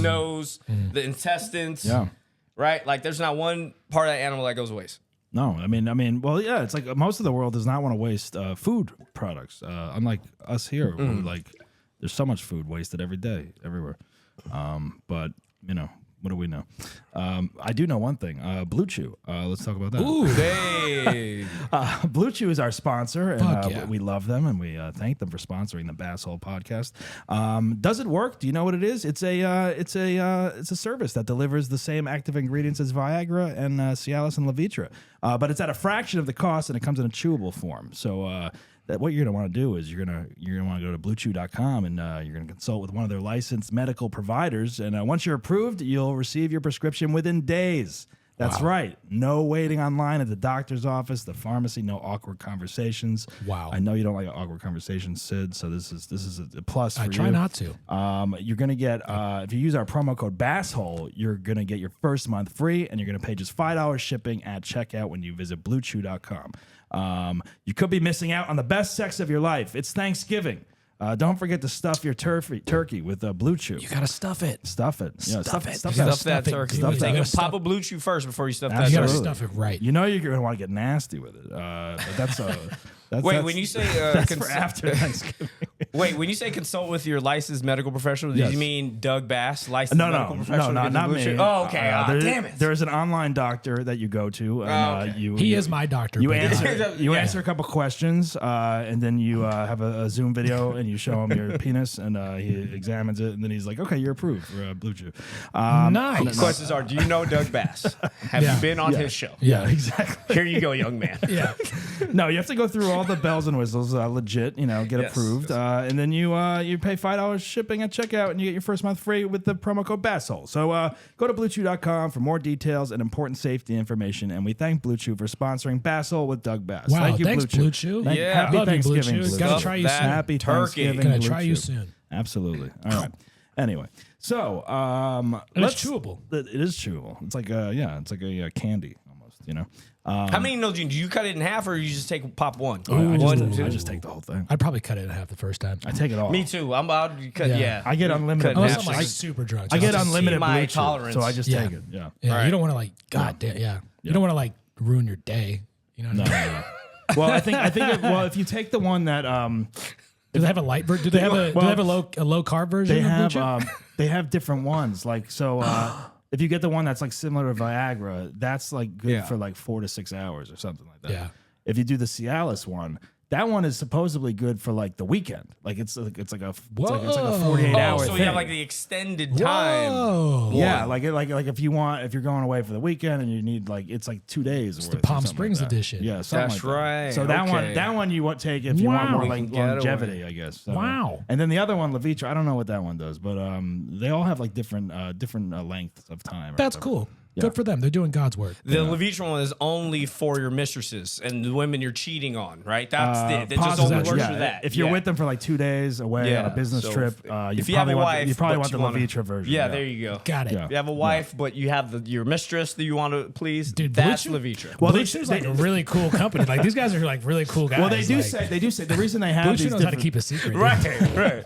nose. the intestines, Yeah. right? Like there's not one part of that animal that goes to waste. No, I mean, well, yeah, it's like most of the world does not want to waste food products. Unlike us here, who, like there's so much food wasted every day, everywhere. But you know, What do we know? I do know one thing. BlueChew. Let's talk about that. Ooh. Hey. BlueChew is our sponsor, and yeah. we love them, and we thank them for sponsoring the Basshole podcast. Does it work? Do you know what it is? It's a service that delivers the same active ingredients as Viagra and Cialis and Levitra, but it's at a fraction of the cost, and it comes in a chewable form. So what you're going to want to do is you're going to want to go to BlueChew.com, and you're going to consult with one of their licensed medical providers, and once you're approved, you'll receive your prescription within days. That's right. No waiting online at the doctor's office, the pharmacy, no awkward conversations. Wow. I know you don't like awkward conversations, Sid, so this is a plus for you. I try not to. You're going to get, if you use our promo code BASSHOLE, you're going to get your first month free, and you're going to pay just $5 shipping at checkout when you visit BlueChew.com. You could be missing out on the best sex of your life. It's Thanksgiving. Don't forget to stuff your turkey with BlueChew. You gotta stuff it. Stuff it. Yeah, Stuff it. Stuff You gotta Stuff that turkey. Stuff Take that. a pop a BlueChew first before you stuff that You gotta turkey. stuff it right. You know you're going to want to get nasty with it. But that's When you say that's for after Thanksgiving. wait, when you say consult with your licensed medical professional, do Yes. you mean Doug Bass, licensed medical professional? not Blue me. Chew? Oh, okay. Damn it. There's an online doctor that you go to, and okay. He is my doctor. You but- answer a couple questions, and then you have a Zoom video, and you show him your penis, and he examines it, and then he's like, "Okay, you're approved for BlueChew." Nice. Questions are: do you know Doug Bass? Have Yeah. you been on his show? Yeah, exactly. Here you go, young man. Yeah. No, you have to go through all the bells and whistles, legit, get Yes. approved, and then you pay $5 shipping at checkout, and you get your first month free with the promo code BASSHOLE. So go to BlueChew.com for more details and important safety information, and we thank BlueChew for sponsoring Basshole with Doug Bass. Wow, Thank you, thanks, BlueChew. BlueChew. Yeah. Happy Love you, Thanksgiving, BlueChew. BlueChew. Gotta try you That soon. Happy turkey. Thanksgiving, Gonna try you BlueChew. soon. Absolutely. All right. Anyway, so And it's chewable. It is chewable. It's like a candy almost. How many Nalgene? Do you cut it in half, or you just pop one? I just take the whole thing. I'd probably cut it in half the first time. I take it all. Me too. I'm about to cut. Yeah. Yeah. I get unlimited. Cut in Unless half. I'm like super drunk. I get Just- unlimited my BlueChew, tolerance. so I just Yeah. take it. Yeah. Yeah, Right. you don't want to like, God damn, yeah. You don't want to like ruin your day. You know what I mean? No. Well, I think if you take the one that Do they have a light version? Do they have a low carb version? they of have BlueChew? they have different ones, like so. If you get the one that's like similar to Viagra, that's like good Yeah. for like 4 to 6 hours or something like that. Yeah. If you do the Cialis one, that one is supposedly good for like the weekend. Like it's like a 48 hour. So thing. you have like the extended time. Whoa. Yeah, like if you're going away for the weekend and you need like it's like 2 days. It's the Palm Springs edition. Yeah, something That's like that. right. So that one you want take if you want Wow. more like Getaway. longevity, I guess. So, Wow. And then the other one, Levitra, I don't know what that one does, but they all have like different lengths of time. or That's whatever. cool. Yeah. Good for them. They're doing God's work. The Levitra one is only for your mistresses and the women you're cheating on, right? That's it. It just only works for that. If you're Yeah. with them for like 2 days away on a business So trip, if you have a wife, you probably but want the you wanna- Levitra version. Yeah, there you go. Got it. Yeah. If you have a wife, but you have your mistress that you want to please, Dude, that's BlueChew? Levitra. Well, Blue Chew's like a really cool company. Like these guys are like really cool guys. Well, they do like, say the reason they have Blue these Chew knows how to different- keep a secret. dude. right.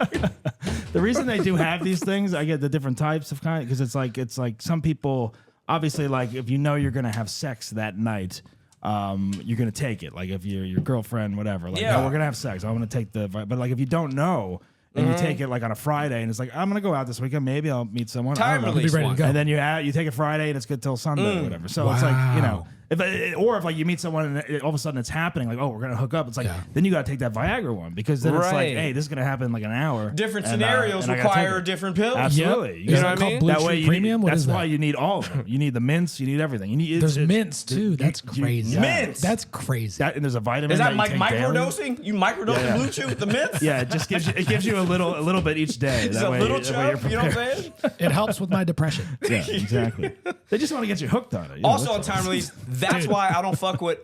the reason they do have these things, I get the different types of kind because it's like some people obviously like if you know you're gonna have sex that night, you're gonna take it. Like if you're your girlfriend, whatever. Like, Yeah. no, we're gonna have sex. I'm gonna take but like if you don't know. And you take it like on a Friday, and it's like I'm gonna go out this weekend. Maybe I'll meet someone. I Time don't know. release Be ready to one. go. And then you take it Friday, and it's good till Sunday or whatever. So it's like Wow. if like you meet someone and all of a sudden it's happening, like we're gonna hook up. It's like Yeah. then you gotta take that Viagra one because then it's like, Right. hey, this is gonna happen in like an hour. Different and, scenarios and I gotta require take it. different pills. Absolutely. Yep. You Is know that what I called mean? Blue That Chew way you Premium? need, What that's is why that? you need all of them. You need the mints. You need everything. You need There's mints too. That's you- crazy. yeah. Mints? That's crazy. That and there's a vitamin. Is that you take daily. microdosing? You microdose Blue Chew with the mints? Yeah, it just gives you a little bit each day. It's That a way, little that way you're chub, you know what I'm prepared. saying? It helps with my depression. Yeah, exactly. They just want to get you hooked on it. you know, Also on that's all. time release, that's why I don't fuck with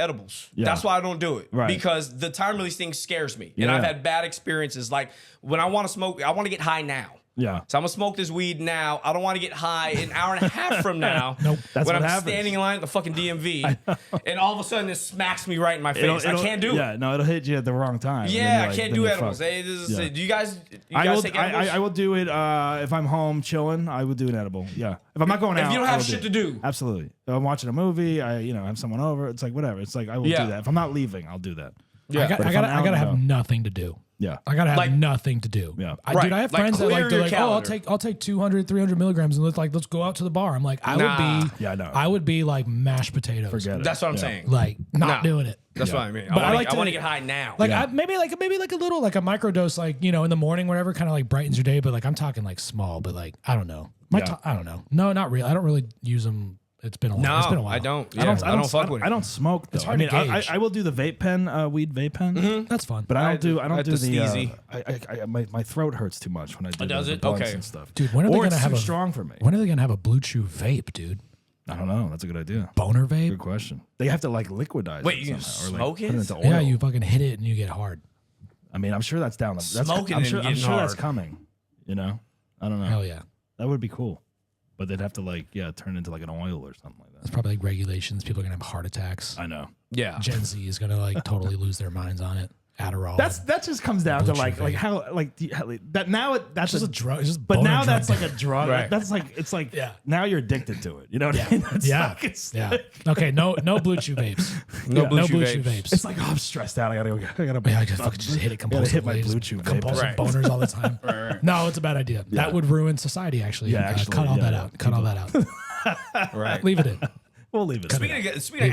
edibles. Yeah. That's why I don't do it. Right. Because the time release thing scares me. And Yeah. I've had bad experiences. Like when I want to smoke, I want to get high now. Yeah. So I'm gonna smoke this weed now. I don't want to get high an hour and a half from now. Nope. That's when what I'm happens. standing in line at the fucking DMV, and all of a sudden it smacks me right in my face. I can't do it. Yeah, no, it'll hit you at the wrong time. and then Yeah, you're I like- can't then do you're edibles. fucked. Hey, this is, Yeah. do you guys I will. take edibles? I will do it if I'm home chilling. I would do an edible. Yeah, if I'm not going out. If you don't I have will shit to do. Absolutely. If I'm watching a movie. I have someone over. It's like whatever. It's like I will Yeah. do that. If I'm not leaving, I'll do that. Yeah. I But if gotta I'm out, have no. nothing to do. Yeah. I gotta have Like- nothing to do. Yeah. Dude, I have friends that clear they're your like, oh, calendar. I'll take 200, 300 milligrams and let's go out to the bar. I'm like, I would be, Yeah, I know. I would be like mashed potatoes. Forget it. That's what I'm Yeah. saying. Like not No. doing it. That's what I mean. But I I like want to- to get high now. Like Yeah. maybe like a little like a microdose, like in the morning, whatever, kind of like brightens your day. But like I'm talking like small, but like I don't know. I don't know. No, not really. I don't really use them. It's been a while. No, It's been a while. I don't. I don't fuck with it. I don't smoke though. It's hard to gauge. I will do the vape pen, weed vape pen, That's fun. but I don't do at the the steezy. my throat hurts too much when I do does the it? blunts Okay. and stuff. Dude, when are they or gonna it's have too a strong for me? When are they gonna have a BlueChew vape, dude? I don't know. That's a good idea. Boner vape? Good question. They have to like liquidize. Wait, it you somehow, or, smoke like, put it? into oil. Yeah, you fucking hit it and you get hard. I mean, I'm sure that's down the. That's, Smoking I'm and sure, I'm getting sure that's hard. coming. I don't know. Hell yeah. That would be cool, but they'd have to turn into like an oil or something like that. It's probably like regulations. People are gonna have heart attacks. I know. Yeah. Gen Z is gonna like totally lose their minds on it. Adderall. That just comes down to BlueChew like vape. how that now that's just a drug. It's just But boner now drug. that's like a drug. Right. That's like it's like Yeah. now you're addicted to it. You know what I mean? That's yeah. like, it's Yeah. like, Okay. No BlueChew vapes. No No BlueChew BlueChew vapes. vapes. it's like I stressed out. I gotta Yeah, I just fucking just hit it gotta hit my compulsively. BlueChew vape. Compulsive Right. boners all the time. No, it's a bad idea. That would ruin society. Actually, Yeah, actually, cut all yeah, that yeah. out. Cut all that out. Right. Leave it in. We'll leave it. Speaking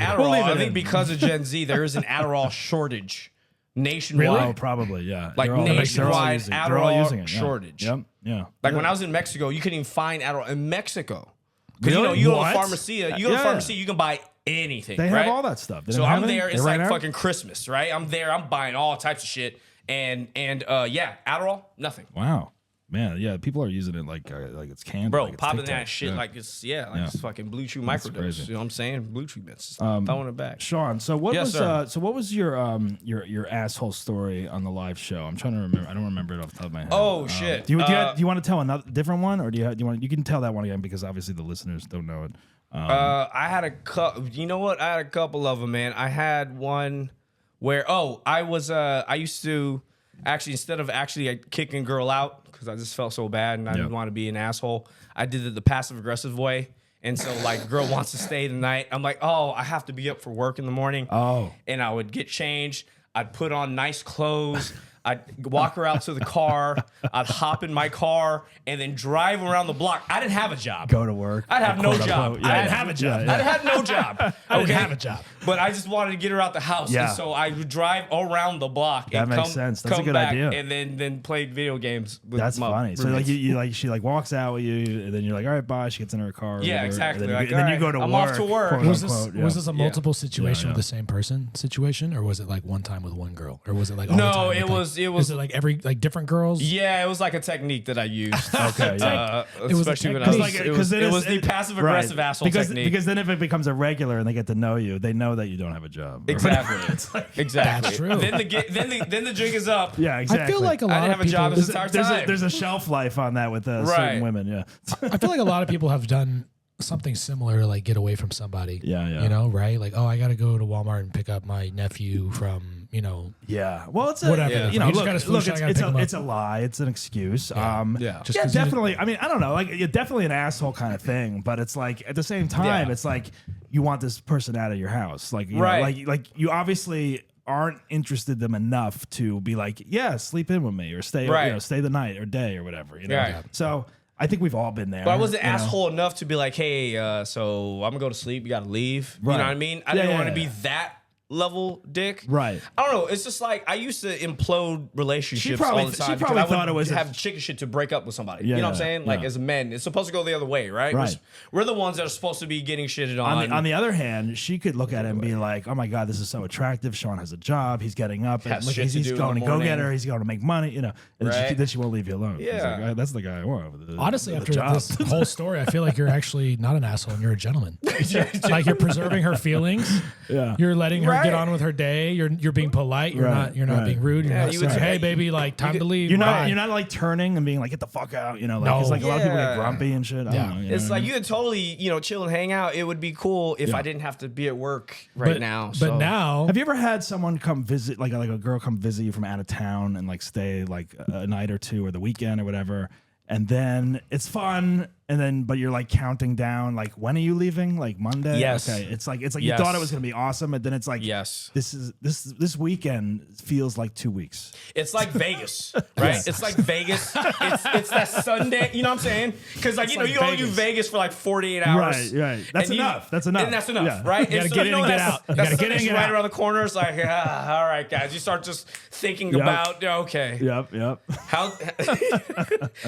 of Adderall, We'll leave it I think in. because of Gen Z, there is an Adderall shortage nationwide. Oh, probably, yeah. Like They're all nationwide using it. They're all Adderall using it, yeah. shortage. Yep. Yeah. Like when I was in Mexico, you couldn't even find Adderall in Mexico. Because Really? you go to What? pharmacy, you can buy anything. They have right? all that stuff. They So don't have I'm any? there. They It's ran like out? fucking Christmas, right? I'm there. I'm buying all types of shit, and yeah, Adderall, nothing, Wow. Man, yeah, people are using it like it's candy. bro. like it's Popping Tic Tac. that shit Yeah. like it's Yeah. it's fucking BlueChew That's microdose. crazy. You know what I'm saying? Blue treatments. Throwing it back. Sean, so what Yes, was sir. what was your asshole story on the live show? I'm trying to remember. I don't remember it off the top of my head. Oh, shit. Do you want to tell another different one, or do you want? You can tell that one again because obviously the listeners don't know it. I had a couple. You know what? I had a couple of them, man. I had one where I used to actually instead of actually kicking girl out because I just felt so bad and I didn't want to be an asshole. I did it the passive aggressive way. And so, like, girl wants to stay the night. I'm like, oh, I have to be up for work in the morning. Oh. And I would get changed. I'd put on nice clothes. I'd walk her out to the car. I'd hop in my car and then drive around the block. I didn't have a job. Go to work. I'd have no quote, job. unquote. Yeah, I yeah. didn't have a job. Yeah, I had no job. I didn't have a job. But I just wanted to get her out the house. Yeah. And so I would drive around the block. That and makes come, sense. That's a come good back idea. And then play video games with That's my funny. So like roommates. you like she like walks out with you, and then you're like, all right, bye. She gets in her car. or Yeah, whatever, exactly. And then, Like, you, and then you all go to right, work. I'm off to work. quote, Was unquote, this a multiple situation yeah. with the same person situation, or was it like one time with one girl, or was it like all the No, time it with, was- like, it was- is it like every like different girls? Yeah, it was like a technique that I used. Okay, yeah. It was a Especially when I was technique. it was the passive aggressive asshole technique. Because then if it becomes a regular and they get to know you, they know that you don't have a job. Exactly. Exactly. That's true. Then the jig is up. Yeah, exactly. I feel like a lot I didn't have of a job people. this entire there's time. there's a shelf life on that with certain Right. women. Yeah. I feel like a lot of people have done something similar to like get away from somebody. Yeah, yeah. You know, right? Like, oh, I got to go to Walmart and pick up my nephew from, Yeah. Well, it's Whatever. a, Yeah. you know, He just look, got his flu look shot, I gotta pick him up. it's a lie. It's an excuse. Yeah. Just Yeah, 'cause you definitely. I mean, I don't know. Like, you're definitely an asshole kind of thing, but it's like at the same time, Yeah. it's like you want this person out of your house. Like, you know, Right. like you obviously aren't interested them enough to be like, yeah, sleep in with me or stay, Right. stay the night or day or whatever. You know. Right. So I think we've all been there. But I wasn't you know? asshole enough to be like, hey, so I'm gonna go to sleep. You gotta leave. Right. You know what I mean? I Yeah, didn't yeah, want to be yeah. that level dick. Right. I don't know. It's just like I used to implode relationships probably- all the she time. probably because I thought would it was a- have chicken shit to break up with somebody. Yeah, You know what I'm saying? Like yeah. as men, it's supposed to go the other way, right? Right. We're the ones that are supposed to be getting shitted on. On the other hand, she could look at it and be like, "Oh my God, this is so attractive. Sean has a job. He's getting up. And Has look, shit to he's do in going the to go get morning. her. He's going to make money. You know." And Right. then she won't leave you alone. He's Yeah. like, that's the guy I want. with the- honestly, with the after job. this whole story, I feel like you're actually not an asshole and you're a gentleman. Like you're preserving her feelings. Yeah. You're letting her Right. get on with her day. You're being polite. You're Right, not right. being rude. You're Yeah, not you saying, would- hey baby, like time to leave. You're Bye. not like turning and being like, "Get the fuck out." You know, like, No. 'cause, like a lot of people Yeah. get grumpy and shit. I Yeah. don't know, you know It's what I like mean? you could totally, chill and hang out. It would be cool if Yeah. I didn't have to be at work right now. But So. now Have you ever had someone come visit, like a girl come visit you from out of town and like stay like a night or two or the weekend or whatever, and then it's fun, but you're like counting down, like, when are you leaving? Like Monday? Yes. Okay. It's like you thought it was gonna be awesome, and then it's like, yes, this weekend feels like 2 weeks. It's like Vegas, right? Yes. It's like Vegas. It's that Sunday. You know what I'm saying? Because like, like you only do Vegas for like 48 hours. Right. That's enough. That's enough. And that's enough, Yeah. right? You gotta get in and get out. You That's gotta get in and get right out. around the corner. It's like, all right, guys. You start just thinking about, okay, Yep.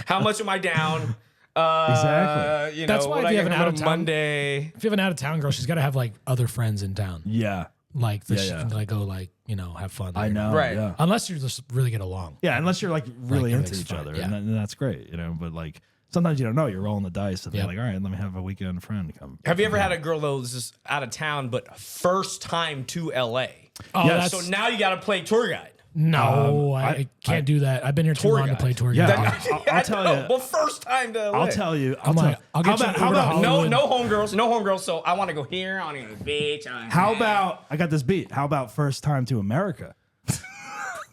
how much am I down? Exactly. You That's know, why what if I you have get an on out-of-town- Monday. If you have an out of town girl, she's got to have like other friends in town, Yeah. like that she Yeah. can like go like have fun. I there. know. Right. Yeah. Unless you just really get along. Yeah, unless you're like really into everything's each fine, other, yeah. and that's great, But like sometimes you don't know. You're rolling the dice, and Yeah. you're like, all right, let me have a weekend friend come. Have you ever had a girl that was just out of town, but first time to LA? Oh, Yes. So now you got to play tour guide. No, I can't do that. I've been here too Tour long to guide. play tour Yeah. guide. I'll tell you. Well, first time to LA. I'll tell you. I'm like, I'll get you how over to about Hollywood. No homegirls. So I want to go here. I want to go to the beach. how about I got this beat? How about first time to America?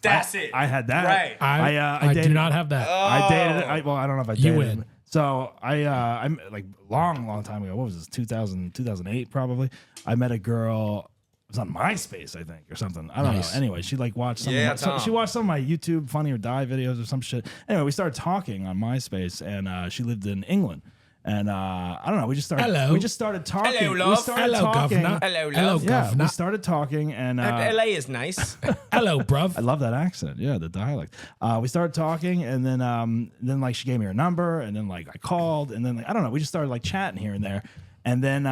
That's it. I had that. Right. I dated, do not have that. I dated. I don't know if I dated. You win. So I'm like long time ago. What was this? 2008 probably. I met a girl. It was on MySpace, I think, or something. I don't know. Anyway, she like watched some. Yeah, She watched some of my YouTube Funny or Die videos or some shit. Anyway, we started talking on MySpace, and she lived in England. And I don't know. We just started. Hello. We just started talking. Hello, We love. started Hello, talking. governor. Hello, Hello, love. Yeah, governor. we started talking, and LA is nice. Hello, bruv. I love that accent. Yeah, the dialect. We started talking, and then like she gave me her number, and then like I called, and then like, I don't know. We just started like chatting here and there, and then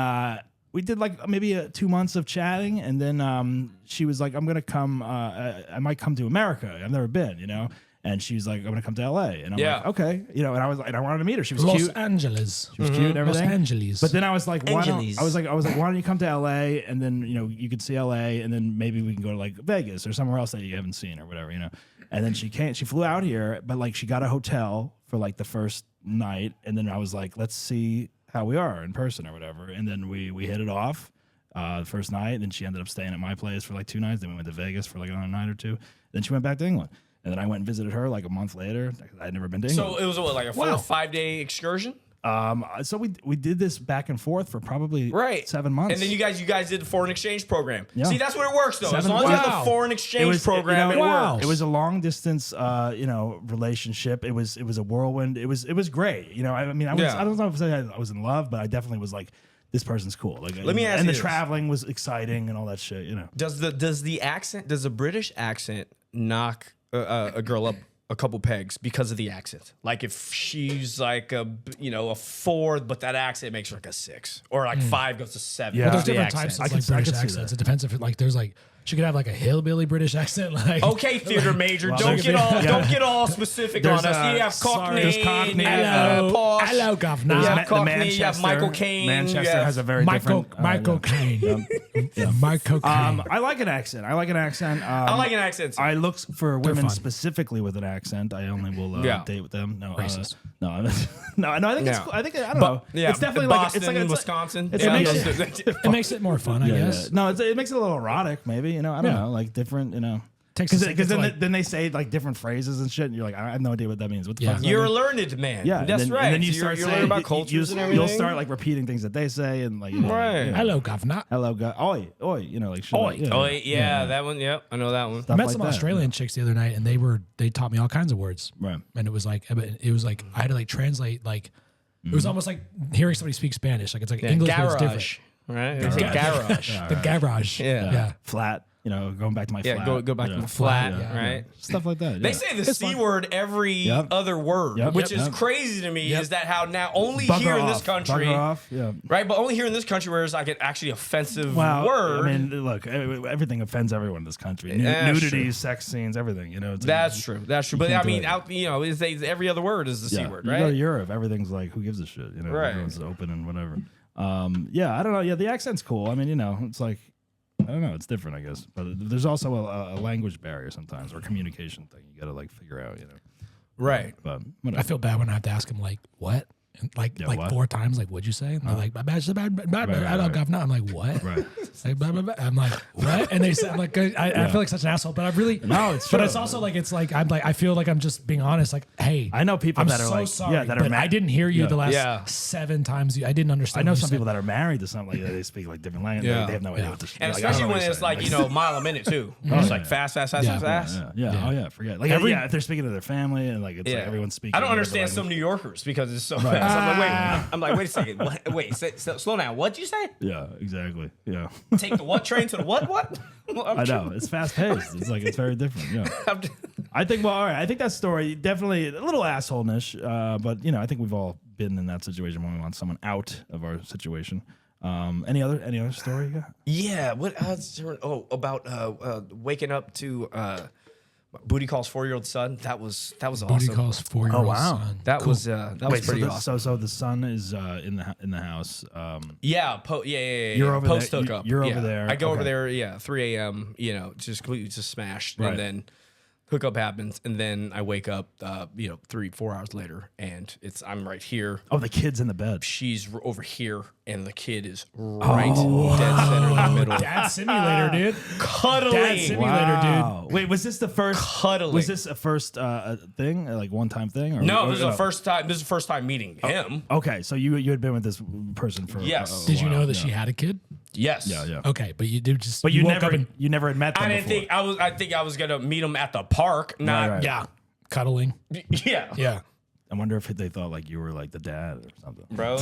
we did like maybe 2 months of chatting, and then she was like, "I'm gonna come. I might come to America. I've never been, And she was like, "I'm gonna come to LA," and I'm like, "Okay," and I was like, I wanted to meet her. She was Los cute. Angeles. She was cute and everything. Los Angeles. But then I was like, why don't, Angeles. I was like, why don't you come to LA, and then you could see LA, and then maybe we can go to like Vegas or somewhere else that you haven't seen or whatever, And then she flew out here, but like she got a hotel for like the first night, and then I was like, let's see how we are in person or whatever, and then we hit it off the first night. And then she ended up staying at my place for like 2 nights. Then we went to Vegas for like another night or two. Then she went back to England. And then I went and visited her like a month later. I'd never been to England. So it was like a 4 or 5 day excursion, So we did this back and forth for probably 7 months. And then you guys did the foreign exchange program. Yeah. See, that's what it works though. As 7 long as you have Wow. the foreign exchange program, it Wow. works. It was a long distance, relationship. It was a whirlwind. It was great. I mean, I don't know if I was in love, but I definitely was like, this person's cool. Like, Let me ask and you the this. traveling was exciting and all that shit. Does the British accent knock a girl up a couple pegs because of the accent? Like if she's like a 4, but that accent makes her like a 6, or like 5 goes to 7. Yeah. Well, there's The different accent. types I of can like see- I British can see accents. that. It depends if it, like there's like she could have like a hillbilly British accent. Like Okay, theater major, Well, don't there's- get all specific There's, on us. You have sorry, Cockney, there's Cockney, you have posh, hello, governor. you The have Cockney, you have Manchester- Michael Caine, Manchester you have has a very Michael different. Michael Caine. Michael Caine. I like an accent. I like an accent. I like an accent. I look for women fun. specifically with an accent. I only will Yeah. date with them. No, Racist. no. I think it's. Yeah. Cool. I don't know. Yeah, It's definitely Boston, like it's like Wisconsin. It's Yeah, like, It makes it more fun, I guess. No, it makes it a little erotic. Maybe I don't know, like different. Takes a second Because to, like- then they say like different phrases and shit, and you're like, I have no idea what that means. What the fuck? does that You're a mean? learned man. Yeah, that's and then, right. And then you You're start learning saying about cultures and everything. You'll start like repeating things that they say, and like Right. Hello, governor. hello, guy, oi, like shit. Oi. like, Oh yeah, that one. Yep, I know that one. I stuff met like some that. Australian chicks the other night, and they taught me all kinds of words. Right. And it was like I had to like translate like it was almost like hearing somebody speak Spanish. Like it's like English, but it's different. Garage, right? It's a garage. The garage. Yeah. Yeah. Flat. Going back to my Yeah, flat. go back to yeah. the flat, Yeah. right? Stuff like that. They yeah. say the C word every Yep. other word, Yep. which Yep. is Yep. crazy to me. Yep. Is that how now only Bugger here in off, this country, bugger off, yeah. right? But only here in this country where it's like an actually offensive Wow. word. I mean, look, everything offends everyone in this country. Yeah, Nudity, true. sex scenes, everything. It's That's true. That's true. But I can't do mean, it. every other word is the C yeah. word, You go to right? Europe, everything's like, who gives a shit? Right. Everyone's open and whatever. Yeah, I don't know. Yeah, the accent's cool. I mean, it's like, I don't know. It's different, I guess. But there's also a language barrier sometimes, or communication thing you got to like figure out, Right. But I whatever. feel bad when I have to ask him like what, And like what? 4 times. Like, what'd you say? And they're like, I don't governor. I'm like, what? Right. Like, blah, blah, blah. I'm like, what? And they said, I'm like, I feel like such an asshole, but I really, no, it's but true. it's also like, it's like, I'm like, I feel like I'm just being honest. Like, hey, I know people I'm that are so like, sorry, yeah, that are but mad. I didn't hear you Yeah. the last Yeah. 7 times. I didn't understand. I know what you some said. people that are married to something like that. They speak like different language. Yeah. They have no idea what to And like, I don't especially know what when you're it's saying. like, you know, a mile a minute too. It's like fast. Yeah. Forget. Like, if they're speaking to their family and like it's like everyone's speaking. I don't whatever understand some language. New Yorkers because it's so fast. I'm like, wait a second. Wait, slow down. What'd you say? Yeah, exactly. Yeah. Take the what train to the what? I know. It's fast paced. It's like, it's very different. Yeah. I think, well, all right. I think that story definitely a little asshole-ish, but, you know, I think we've all been in that situation when we want someone out of our situation. Any other story you got? Yeah. What? About waking up to Booty Call's 4-year-old son. That was awesome. Booty Call's 4-year-old Oh, wow. son. That Cool. was pretty awesome. So the son is in the house. Yeah. You're over Post there. hookup. You're over Yeah. there. I go over Okay. there. Yeah. 3 a.m. You know, just completely just smashed, Right. and then hookup happens, and then I wake up. 3-4 hours later, and I'm right here. Oh, the kid's in the bed. She's over here, and the kid is right dead center in the middle. Dad simulator, dude. Cuddling. Dad simulator, dude. Wait, was this the first? Cuddling. Was this a first thing, like one-time thing? Or, No, this is the first time. This is the first time meeting him. Okay, so you had been with this person for Yes. Did you while, know that yeah. she had a kid? Yes. Yeah. Okay, but you did just. But you woke never up and you never had met them I didn't before. think I think I was gonna meet him at the park. Not Right. yeah, cuddling. yeah. Yeah. I wonder if they thought like you were like the dad or something. Bro.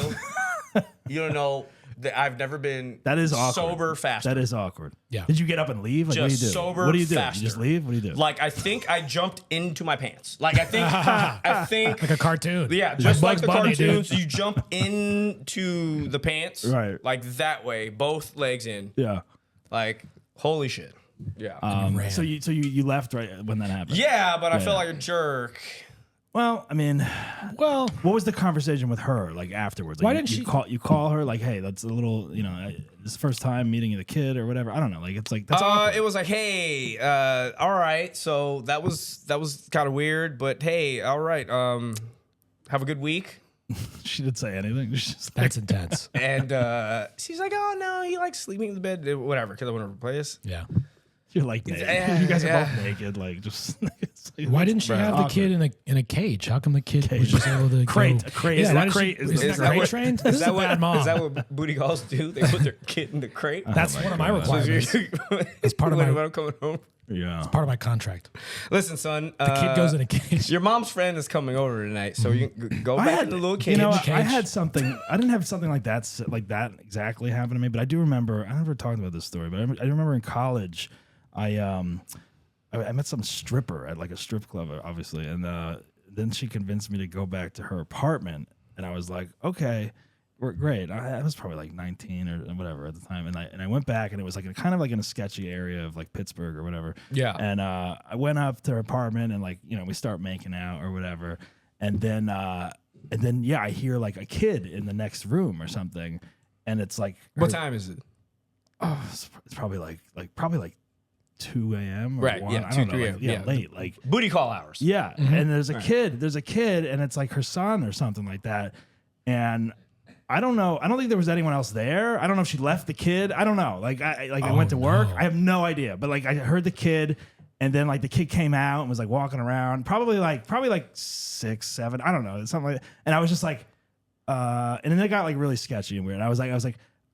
You don't know that I've never been That is awkward. sober faster. That is awkward. Yeah. Did you get up and leave? Like, what do you Just do? sober What do you do? faster. You just leave? What do you do? Like I think I jumped into my pants. Like I think Like a cartoon. yeah, just like Bugs the Bunny, dude. cartoons, you jump into the pants, Right. Like that way, both legs in. Yeah. Like holy shit. Yeah. Ran. So you left right when that happened. Yeah, but I felt Yeah. like a jerk. Well, I mean, Well, what was the conversation with her like afterwards? Like, Why you- didn't you she- call her like, hey, that's a little, you know, this is the first time meeting the kid or whatever. I don't know. Like it's like that's awkward. It was like, hey, all right. So that was kind of weird, but hey, all right. Have a good week. She didn't say anything. She's just like, that's intense. And she's like, oh no, he likes sleeping in the bed, whatever, because I want to replace. Yeah. you're like naked. Yeah, You guys are yeah. both naked. Like just. It's like, Why didn't she have the kid in a cage? How come the kid was just able to Crate. go? A crate. Yeah, Is why that did crate? She, Is is that that crate crate trained? This is a bad mom. Is that what booty calls do? They put their kid in the crate. That's one of my requirements. It's part of when my- I'm coming home. Yeah. Part of my contract. Listen, son. The kid goes in a cage. Your mom's friend is coming over tonight, so you can go back to the little kid. You know, cage. I had something. I didn't have something like that exactly happen to me, but I do remember. I never talked about this story, but I remember in college, I met some stripper at like a strip club, obviously, and then she convinced me to go back to her apartment, and I was like, okay. We're great. I was probably like 19 or whatever at the time, and I went back, and it was like kind of like in a sketchy area of like Pittsburgh or whatever. Yeah. And I went up to her apartment, and like we start making out or whatever, and then yeah, I hear like a kid in the next room or something, and it's like What time is it? Oh, it's probably like 2 a.m. or Right, 1. yeah, I don't 2, know, 3 like, a.m., yeah. late like. Booty call hours. Yeah, and there's a kid, and it's like her son or something like that, and I don't know. I don't think there was anyone else there. I don't know if she left the kid. I don't know. Like I went to work. no. I have no idea. But like I heard the kid, and then like the kid came out and was like walking around, probably like 6, 7. I don't know, something like that. And I was just like, and then it got like really sketchy and weird. I was like,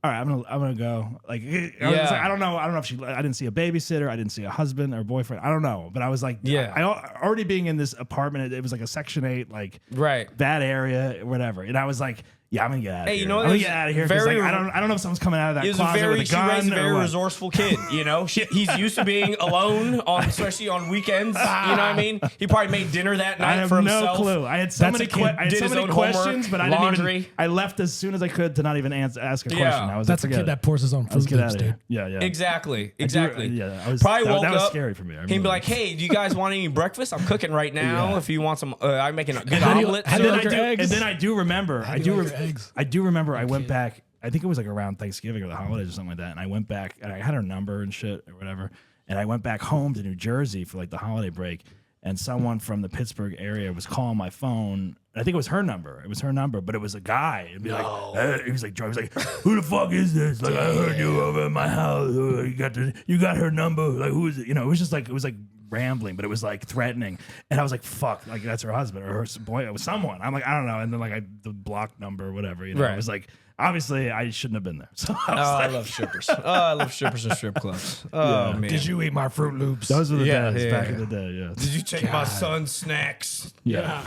all right, I'm gonna go. Like, I don't know if I didn't see a babysitter. I didn't see a husband or boyfriend. I don't know. But I was like, Yeah. I already being in this apartment. It was like a Section 8, like Right. bad area, whatever. And I was like, yeah, I'm gonna get out of Hey, here. you know what? I'm gonna It was get out of here. 'Cause, very- like, I don't know if someone's coming out of that He was closet with a she raised gun a very or what. resourceful kid, you know? He's used to being alone, especially on weekends. You know what I mean? He probably made dinner that I night have for no himself. clue. I had so That's many, a kid. Did his own questions, homework, but I didn't laundry. even. I left as soon as I could to not even ask a question. Yeah. I was That's a like, forget kid it. that pours his own Let's fruit get loops, out of here. dude. Yeah. Exactly. Yeah, I was, Probably that, woke that was up. scary for me. I He'd be remember like, that. "Hey, do you guys want any breakfast? I'm cooking right now. Yeah. If you want some, I'm making a good How do you- omelet." how do sir." you like your eggs? And then I do remember. How do you like your eggs? I do remember. I went back. I think it was like around Thanksgiving or the holidays or something like that. And I went back and I had her number and shit or whatever. And I went back home to New Jersey for like the holiday break. and someone from the Pittsburgh area was calling my phone. I think it was her number. It was her number, but it was a guy. It'd be like, he was like, who the fuck is this? Like, I heard you over at my house. You got her number. Like, who is it? You know, it was like rambling, but it was like threatening. And I was like, fuck, like that's her husband or her boy. It was someone. I'm like, I don't know. And then like the block number or whatever, you know, it was like, obviously I shouldn't have been there. So I love strippers. I love strippers and strip clubs. Oh, man. Did you eat my Fruit Loops? Those were the days back in the day, yeah. Did you take my son's snacks? Yeah.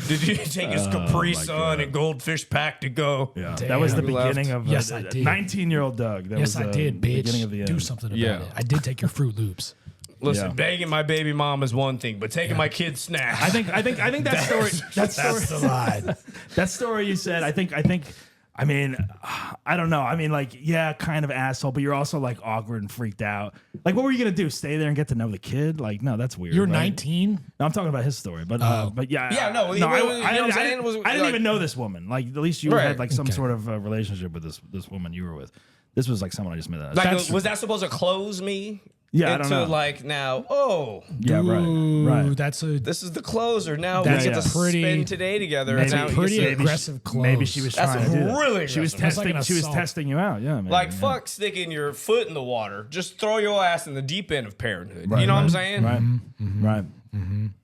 Did you take his Capri Sun and Goldfish pack to go? Yeah. That was the beginning of Yes, I did. 19-year-old Doug. That was I did, bitch. Beginning of the end. Do something about it. I did take your Fruit Loops. Listen, banging my baby mom is one thing, but taking my kid's snacks. I think that story. That's the line. That story you said. I mean, I don't know. I mean, like, yeah, kind of asshole, but you're also like awkward and freaked out. Like, what were you gonna do? Stay there and get to know the kid? Like, no, that's weird. You're right? 19. No, I'm talking about his story, but yeah, I didn't even know this woman. Like, at least you had like some sort of relationship with this woman you were with. This was like someone I just met. Like, was that supposed to close me? Yeah, I don't know. Like now, yeah, right. This is the closer. Now we That's get to spend today together. That's now a pretty aggressive close. Maybe she was trying to do that. Really She was aggressive. testing. She was testing you out. Yeah, man. Like fuck, sticking your foot in the water. Just throw your ass in the deep end of parenthood. Right, you know what I'm saying? Right. Right.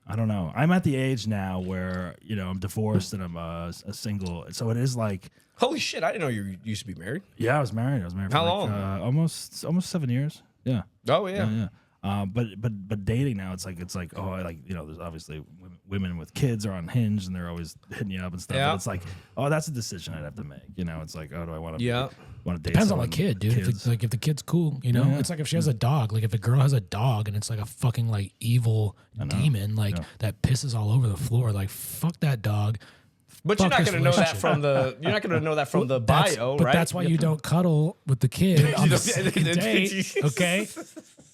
I don't know. I'm at the age now where I'm divorced and I'm a single. So it is like, holy shit! I didn't know you used to be married. Yeah, I was married. For How like, long? Almost 7 years. Yeah. Oh yeah. Yeah. But dating now, it's like there's obviously women with kids are on Hinge and they're always hitting you up and stuff. Yeah. But it's like, that's a decision I'd have to make. It's like, do I want to? Yeah. Want to date? Depends on the kid, dude. If the kid's cool, it's like if she has a dog. Like if a girl has a dog and it's like a fucking like evil demon, like that pisses all over the floor. Like fuck that dog. But you're not going to know that from the bio, but right? that's why you don't cuddle with the kid on the second date, okay?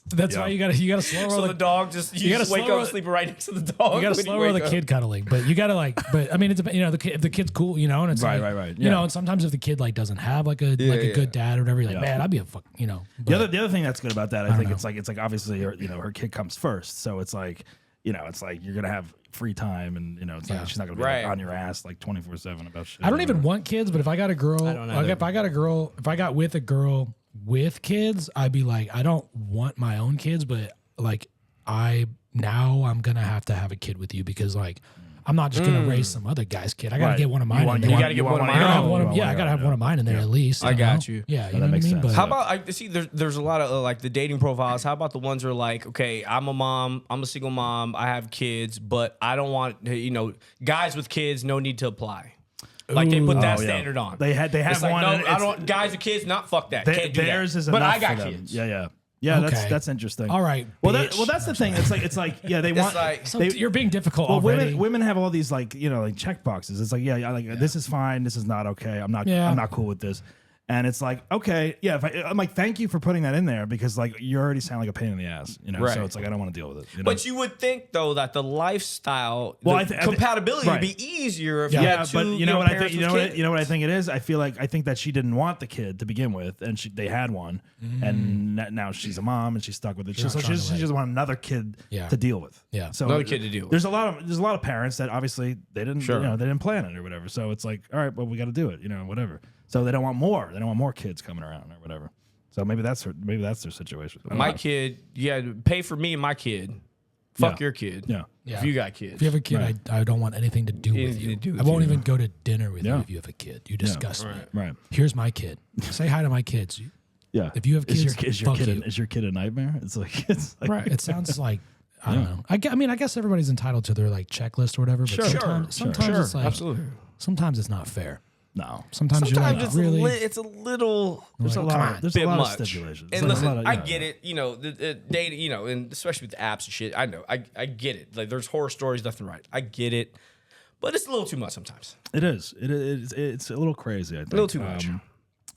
That's why you gotta slow roll. So the dog you just wake up sleeping right next to the dog. You gotta slow roll the kid cuddling, but you gotta but I mean, it's if the kid's cool, and it's right. And sometimes if the kid like doesn't have like a good dad or whatever, you're like, man, I'd be a fuck, The other thing that's good about that, I think it's like obviously her kid comes first, so it's like it's like you're gonna have free time, and it's like she's not gonna be like on your ass like 24/7 about shit. I don't even want kids, but if I got a girl, if I got with a girl with kids, I'd be like, I don't want my own kids, but like I'm gonna have to have a kid with you because like I'm not just gonna raise some other guy's kid. I gotta get one of mine. You gotta get one of mine. I gotta have one of mine in there at least. I got you. Yeah, you know what I mean. But how about I see? There's a lot of like the dating profiles. How about the ones who are like, okay, I'm a mom, I'm a single mom, I have kids, but I don't want guys with kids. No need to apply. Like they put that standard on. They have like, one. No, I don't. Guys with kids, not fuck that. Can't do theirs that. is but enough I got for them. kids. Yeah, Okay. that's interesting. All right. Well, that's the thing. It's like they want. You're being difficult Well, already. women have all these like like check boxes. It's like this is fine. This is not okay. I'm not cool with this. And it's like, okay, yeah. I'm like, thank you for putting that in there because like you already sound like a pain in the ass, Right. So it's like I don't want to deal with it. But you would think though that the lifestyle, compatibility would be easier if you had two. But you know what I think? parents You know what I think it is? I think that she didn't want the kid to begin with, and they had one, and now she's a mom and she's stuck with it. So she just want another kid to deal with. Yeah. So another kid to deal with. There's a lot of parents that obviously they didn't they didn't plan it or whatever. So it's like, all right, well we got to do it, whatever. So they don't want more. They don't want more kids coming around or whatever. So maybe that's their situation. My kid, pay for me and my kid. Fuck your kid. Yeah. If you got kids. If you have a kid, I don't want anything to do with you. I won't even go to dinner with you if you have a kid. You disgust me. Right. Here's my kid. Say hi to my kids. Yeah. If you have kids, is your kid a nightmare? It's like right. It sounds like I don't know. I mean, I guess everybody's entitled to their like checklist or whatever. But sometimes it's like absolutely. Sometimes it's not fair. No. Sometimes you're like, it's really. It's a little. There's a lot of stipulations. And listen, I get it. The dating. And especially with the apps and shit. I know. I get it. Like there's horror stories left and right. I get it, but it's a little too much sometimes. It is. It's a little crazy. I think. A little too much.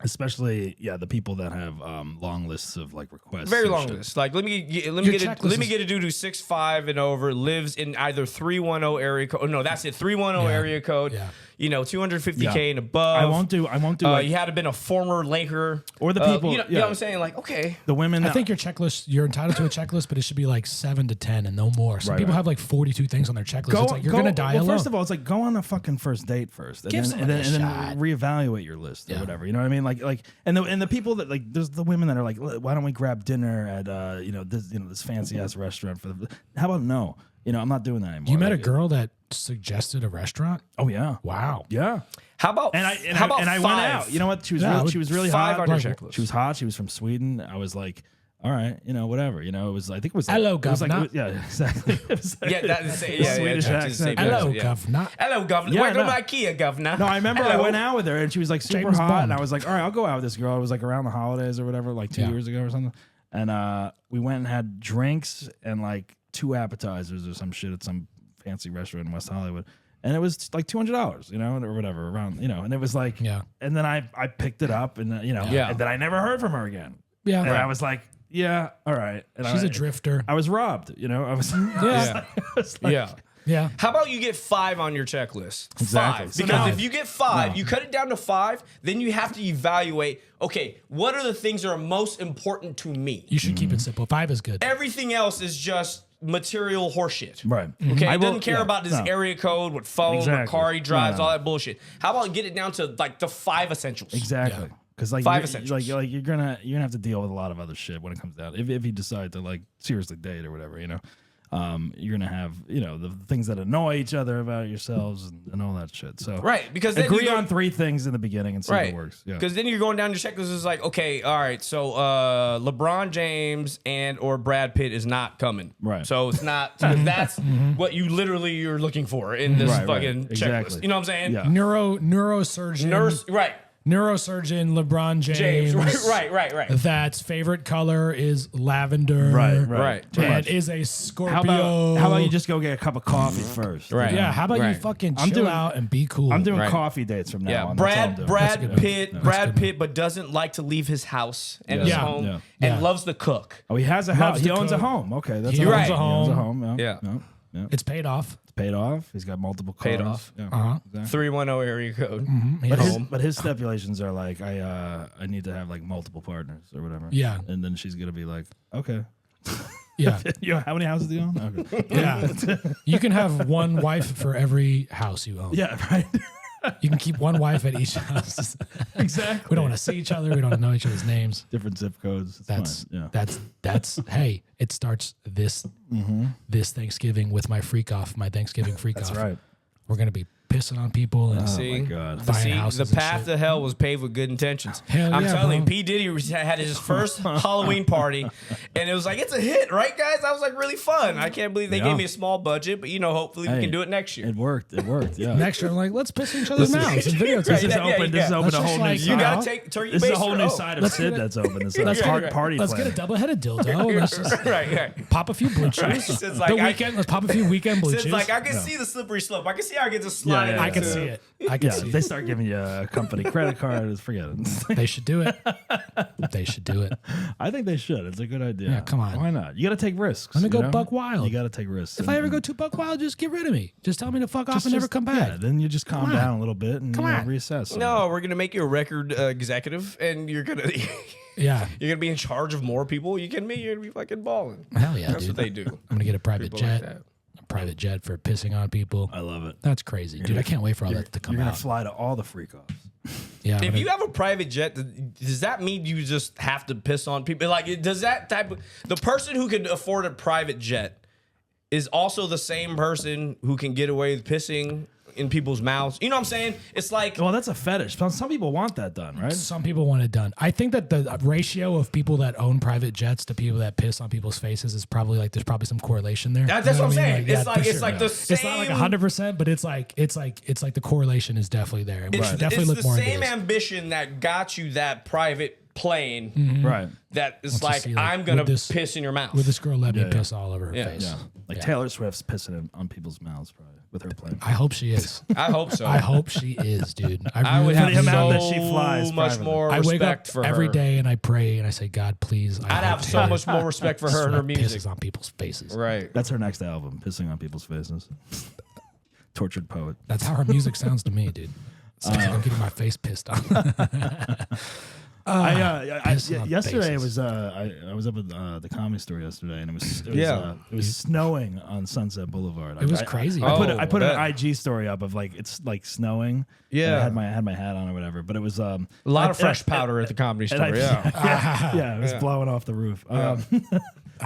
Especially, the people that have long lists of like requests. Very long list. Like let me get a dude who's 6'5" and over, lives in either 310 area code. Oh, no, that's it. 310 area code. Yeah. $250K and above. I won't do. Like, you had to have been a former Laker. Or the people. You know what I'm saying? Like, okay. The women. I think your checklist, you're entitled to a checklist, but it should be like 7 to 10 and no more. Some people have like 42 things on their checklist. It's like, you're going to die alone. First of all, it's like, go on a fucking first date first. And then reevaluate your list or whatever. You know what I mean? Like, and the people that, like, there's the women that are like, why don't we grab dinner at, this fancy ass restaurant how about no? I'm not doing that anymore. You met a girl that suggested a restaurant? Oh yeah. Wow. Yeah. How about I went out. You know what? She was really five hot. on your checklist. She was hot. She was from Sweden. I was like, all right, whatever. It was. I think it was. Hello, governor. Yeah, exactly. Swedish accent. Hello, governor. Hello, governor. Yeah, Welcome to IKEA, governor. No, I remember I went out with her and she was like super James hot, Bond. and I was like, all right, I'll go out with this girl. It was like around the holidays or whatever, like 2 years ago or something. And we went and had drinks and like 2 appetizers or some shit at some fancy restaurant in West Hollywood. And it was like $200, or whatever around, and it was like, and then I picked it up and, and then I never heard from her again. Yeah. And I was like, yeah, all right. And She's a drifter. I was robbed, I was, Yeah. How about you get 5 on your checklist? Exactly. 5. Because if you get 5, you cut it down to 5, then you have to evaluate, okay, what are the things that are most important to me? You should keep it simple. 5 is good. Everything else is just material horseshit. Right. Okay, it doesn't care about this area code, what phone, what car he drives, all that bullshit. How about get it down to like the 5 essentials? Exactly. Because like 5 essentials. Like you're gonna have to deal with a lot of other shit when it comes down. If you decide to like seriously date or whatever, you're gonna have the things that annoy each other about yourselves and all that shit. So because then agree on 3 things in the beginning and see if it works. Yeah. Because then you're going down your checklist. It's like, okay, all right, so LeBron James and or Brad Pitt is not coming. Right. So it's not. So that's what you're looking for in this fucking checklist. Exactly. You know what I'm saying? Yeah. Neurosurgeon. Right. Neurosurgeon LeBron James. Right. That's favorite color is lavender. Right. And is a Scorpio. How about you just go get a cup of coffee first? Right. Yeah. How about you fucking chill out and be cool? I'm doing coffee dates from now on. Brad Pitt, but doesn't like to leave his house and his home and loves to cook. Oh, he has a house. He owns a home. Okay, that's He owns a He owns a home. home. Yeah. It's paid off. It's paid off. He's got multiple cars. Paid off. Yeah. 310 area code. But his stipulations are like, I need to have like multiple partners or whatever. Yeah. And then she's gonna be like, okay. Yeah. How many houses do you own? Okay. Yeah. You can have one wife for every house you own. Yeah. Right. You can keep one wife at each house. Exactly. We don't want to see each other. We don't want to know each other's names. Different zip codes. It's fine. That's hey, it starts this Thanksgiving with my Thanksgiving freak off. That's right. We're gonna be pissing on people and See, my God. buying See, houses the and path shit. to hell was paved with good intentions. Hell I'm yeah, telling you, bro. P. Diddy had his first Halloween party, and it was like, it's a hit, right, guys? That was like really fun. I can't believe they gave me a small budget, but hopefully we can do it next year. It worked. Yeah. Next year, I'm like, let's piss in each other's mouths and videotape. This is Yeah, open. This is yeah. open Let's a whole just new like, side. You gotta take turkey This is a base whole or new no? side of Cid that's open. That's party Let's plan. get a double-headed dildo. And let's just right. pop a few blue chews. Sid's like, Let's pop a few weekend blue Sid's chews. like, I can see the slippery slope. I can see how I get to slide. Yeah, I can into- see it. I can Yeah, see they it. start giving you a company credit card. Forget it. They should do it. They should do it. I think they should. It's a good idea. Yeah, come on. Why not? You got to take risks. Let me you go buck wild. You got to take risks. If I ever go too buck wild, just get rid of me. Just tell me to fuck off and never come back. Yeah, then you just calm on. down a little bit and Come on. reassess. No, we're gonna make you a record executive, and you're gonna Yeah. you're gonna be in charge of more people. You kidding me? You're gonna be fucking balling. Hell yeah, That's dude. what they do. I'm gonna get a private People like jet. that. A private jet for pissing on people. I love it. That's crazy, dude. I can't wait for all that to come You're gonna out. fly to all the freak offs. Yeah. If you have a private jet, does that mean you just have to piss on people? Like, does that type of the person who could afford a private jet is also the same person who can get away with pissing in people's mouths? You know what I'm saying? It's like, Well, that's a fetish. Some people want that done, right? Some people want it done. I think that the ratio of people that own private jets to people that piss on people's faces is probably like there's probably some correlation there. that's You know what I'm I mean? saying. yeah, It's like for it's like the same. It's not like 100%, but it's like the correlation is definitely there. We should definitely look It's the more into same this. ambition that got you that private plane. Right. That is Let's like, just see, like, I'm gonna would this- piss in your mouth. With this girl let me Yeah, yeah. piss all over her Yeah. face. Yeah. Like Yeah. Taylor Swift's pissing on people's mouths, probably with her plane. I hope she is. I hope so. I hope she is, dude. I would really have the amount so that she flies much privately. more I wake up respect for every her. day and I pray and I say, God, please. I'd have so much more respect for her and her music. Pisses on people's faces. Right. That's her next album, pissing on people's faces. tortured poet. That's how her music sounds to me, dude. Sounds like I'm getting my face pissed on. Yesterday I was up at the Comedy Store yesterday, and it was snowing on Sunset Boulevard. It was crazy. I put an IG story up of like it's like snowing. Yeah, I had my hat on or whatever, but it was a lot of fresh powder at the Comedy Store. Yeah, it was blowing off the roof.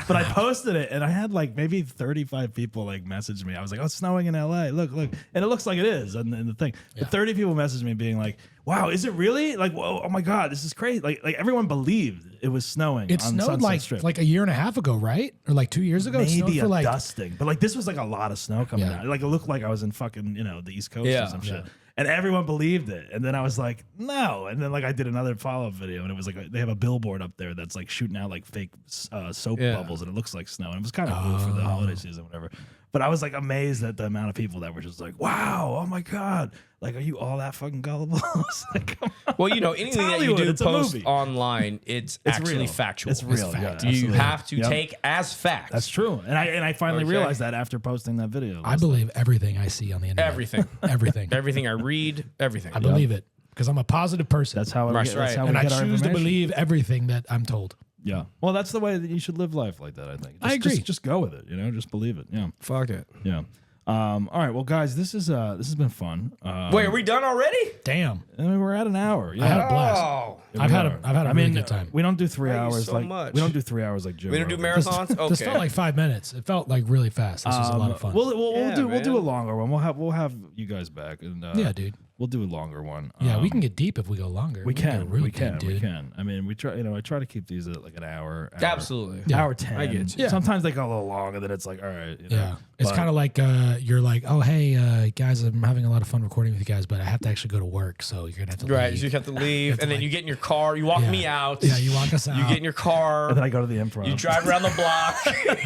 But I posted it, and I had like maybe 35 people like message me. I was like, "Oh, it's snowing in LA. Look," and it looks like it is. And the thing, but 30 people messaged me being like, "Wow, is it really? Like, whoa, oh my god, this is crazy!" Like everyone believed it was snowing. It on snowed Sunset like Strip. a year and a half ago, right? Or like 2 years ago. It snowed Maybe for a like dusting, but like this was like a lot of snow coming out. Like it looked like I was in fucking the East Coast or some shit. And everyone believed it. And then I was like, no. And then like I did another follow-up video, and it was like they have a billboard up there that's like shooting out like fake soap bubbles, and it looks like snow. And it was kind of cool for the holiday season, whatever. But I was like amazed at the amount of people that were just like, wow, oh my God. Like, are you all that fucking gullible? I was like, come on. Well, anything that you do It's a post movie. online, it's actually real. factual. It's real. fact. Yeah, you absolutely. have to take as fact. That's true. And I finally realized that after posting that video. I believe everything I see on the internet. Everything. Everything. Everything I read, everything. I believe it because I'm a positive person. That's how That's that's right. how we and I get our choose to information. believe everything that I'm told. Yeah. Well, that's the way that you should live life like that, I think. I agree. Just go with it, just believe it. Yeah. Fuck it. Yeah. All right. Well, guys, this has been fun. Wait, are we done already? Damn. I mean, we're at an hour. Yeah. I had a blast. Oh. I've had a really good time. We don't do 3 Thank you hours so like much. we don't do 3 hours like Joe. We don't do Rogan. marathons? Okay. This felt like 5 minutes. It felt like really fast. This was a lot of fun. We'll do a man. longer one. We'll have you guys back, and yeah, dude. we'll do a longer one. Yeah, we can get deep if we go longer. We can. get really We can. deep, We dude. can. I mean, we try. I try to keep these at like an hour. Absolutely. Yeah. Hour 10. I get you. Yeah. Sometimes they go a little long, and then it's like, all right. Yeah. It's But- kind of like you're like, oh, hey, guys, I'm having a lot of fun recording with you guys, but I have to actually go to work, so you're going to have to Right. leave. You have to leave, and then you get in your car. You walk Yeah. me out. Yeah, you walk us out. You get in your car. And then I go to the improv. You drive around the block.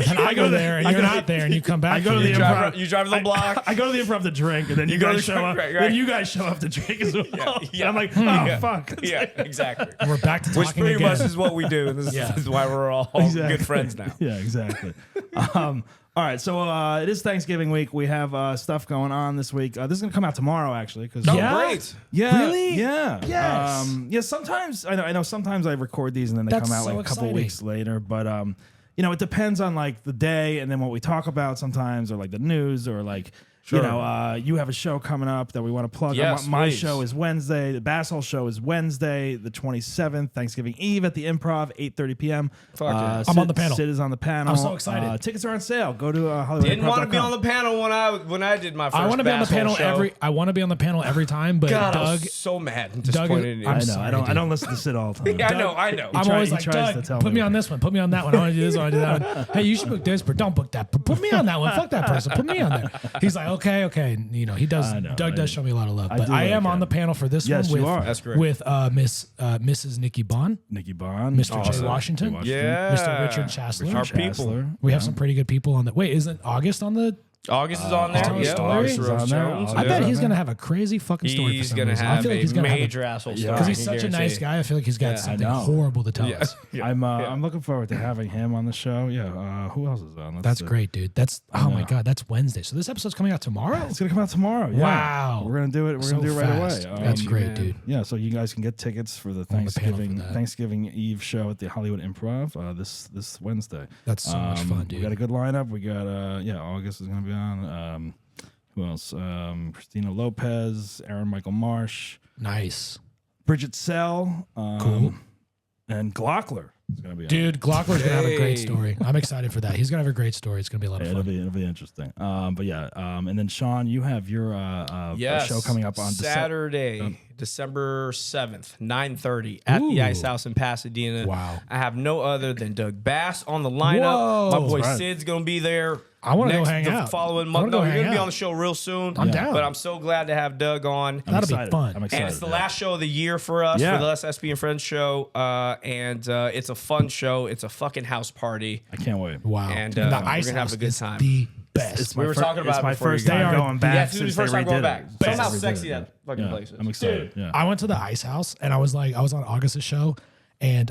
and I go there, and you're not there, and you come back. I go to and the you improv. You drive the block. I go to the improv to drink, and then you go to guys the- show up. right. Then you guys show up to drink as well. yeah. And I'm like, oh fuck. Yeah, exactly. We're back to talking Which pretty again. much is what we do. And this Yeah. is why we're all Exactly. good friends now. Yeah, exactly. All right, so it is Thanksgiving week. We have stuff going on this week. This is gonna come out tomorrow, actually. Because Oh, Yeah? great. yeah, Really? yeah, Yes. yeah. Sometimes I know. Sometimes I record these and then they That's come out so like a couple exciting. weeks later. But it depends on like the day and then what we talk about sometimes, or like the news, or like. You have a show coming up that we want to plug. Yes, My please. show is Wednesday. The Basshole Show is Wednesday, the 27th, Thanksgiving Eve at the Improv, 8:30 p.m. Fuck yeah. I'm on the panel. Sid is on the panel. I'm so excited. Tickets are on sale. Go to Hollywood Didn't want to be Improv.com. on the panel when I did my first I want to be on the Basshole panel show. I want to be on the panel every time, but God, I Doug, was so mad and Doug disappointed in you. I'm I know. sorry, I don't. I dude. don't listen to Sid all the time. Yeah, I know. I'm try- always he like, tries to tell Doug, put me me on what- this one, put me on that one. I want to do this, I want to do that one. Hey, you should book this, but don't book that. But put me on that one. Fuck that person. Put me on there. He's like, okay. And, he does. I know, Doug does show me a lot of love, but do I what I am on can. the panel for this Yes, one you with are. That's great. with Mrs. Nikki Bond, Nikki Bond, Mr. Jay Washington, Yeah. Mr. Richard Chasler. Our people. We have some pretty good people on the. Wait, isn't August on the? August is on there. telling Yeah, stories? August Is Rose on there. Jones. I bet Yeah. he's gonna have a crazy fucking story. He's for some gonna reason. I have feel like he's a gonna major asshole story. because he's I such a guarantee. nice guy. I feel like he's got something know. horrible to tell Yeah. us. Yeah. I'm looking forward to having him on the show. Yeah. Who else is on? Let's That's see. great, dude. That's my god. That's Wednesday. So this episode's coming out tomorrow. It's gonna come out tomorrow. Yeah. Wow. We're gonna do it. We're So gonna do it right fast. away. That's great, dude. Yeah, so you guys can get tickets for the on the panel for that. Thanksgiving Eve show at the Hollywood Improv this Wednesday. That's so much fun, We dude. got a good lineup. We got August is gonna be on. Who else? Christina Lopez, Aaron Michael Marsh, Nice, Bridget Sell, Cool. and Glockler is gonna be on. dude. Glockler's gonna have a great Hey. story. I'm excited for that. He's gonna have a great story. It's gonna be a lot of It'll fun. be interesting. And then Sean, you have your Yes. show coming up on Saturday, December 7th, 9:30 at the Ooh. Ice House in Pasadena. Wow. I have no other than Doug Bass on the lineup. Whoa. My boy That's right. Sid's going to be there. I wanna go next- hang the out. following I month. wanna go No, you're hang going to be out. on the show real soon. I'm down. But I'm so glad to have Doug on. That'll be excited. fun. I'm excited. And it's the yeah. last show of the year for us, Yeah. for the SB and Friends show. It's a fun show. It's a fucking house party. I can't wait. Wow. And, the we're Ice gonna have House a good is time. the best. It's We were talking about it's it my before you first got time here. going back. Yeah, this is since the first they time going redid back. it. Somehow Since they sexy redid it. that fucking Yeah, place is. I'm excited. Dude. Yeah. I went to the Ice House and I was on August's show and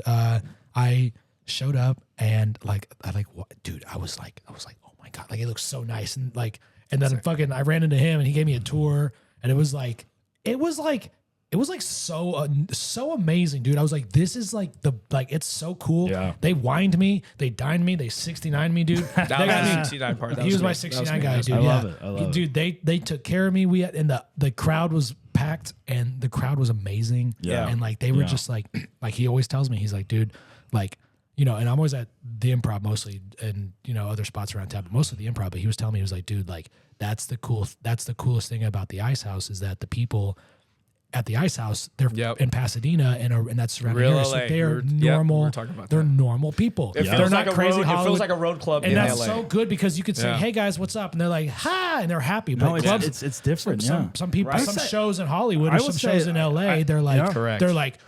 I showed up and what, dude, I was like, oh my god, like it looks so nice and like And then fucking I ran into him and he gave me a tour, and it was like so amazing, dude. I was like, this is like it's so cool. Yeah. They wined me, they dined me, they 69 me, dude. That was the 69 part. He was my 69 guy, dude. I love it. I love it. Dude, they took care of me. And the crowd was packed, and the crowd was amazing. Yeah. And like they were just like he always tells me, he's like, dude, like, you know, and I'm always at the Improv mostly, and you know, other spots around town, but mostly the Improv. But he was telling me, he was like, dude, like that's the coolest thing about the Ice House is that the people at the Ice House, they're in Pasadena and that's surrounding Real area. So LA. they're normal. we're talking about they're that. normal people. It They're feels not like crazy. It feels like a road club And in that's LA. so good because you could say, "Hey guys, what's up?" And they're like, "Hi," and they're happy. But No, clubs, it's different. some people, Right. some shows in Hollywood I or would some say shows in LA, they're like, Correct. they're like,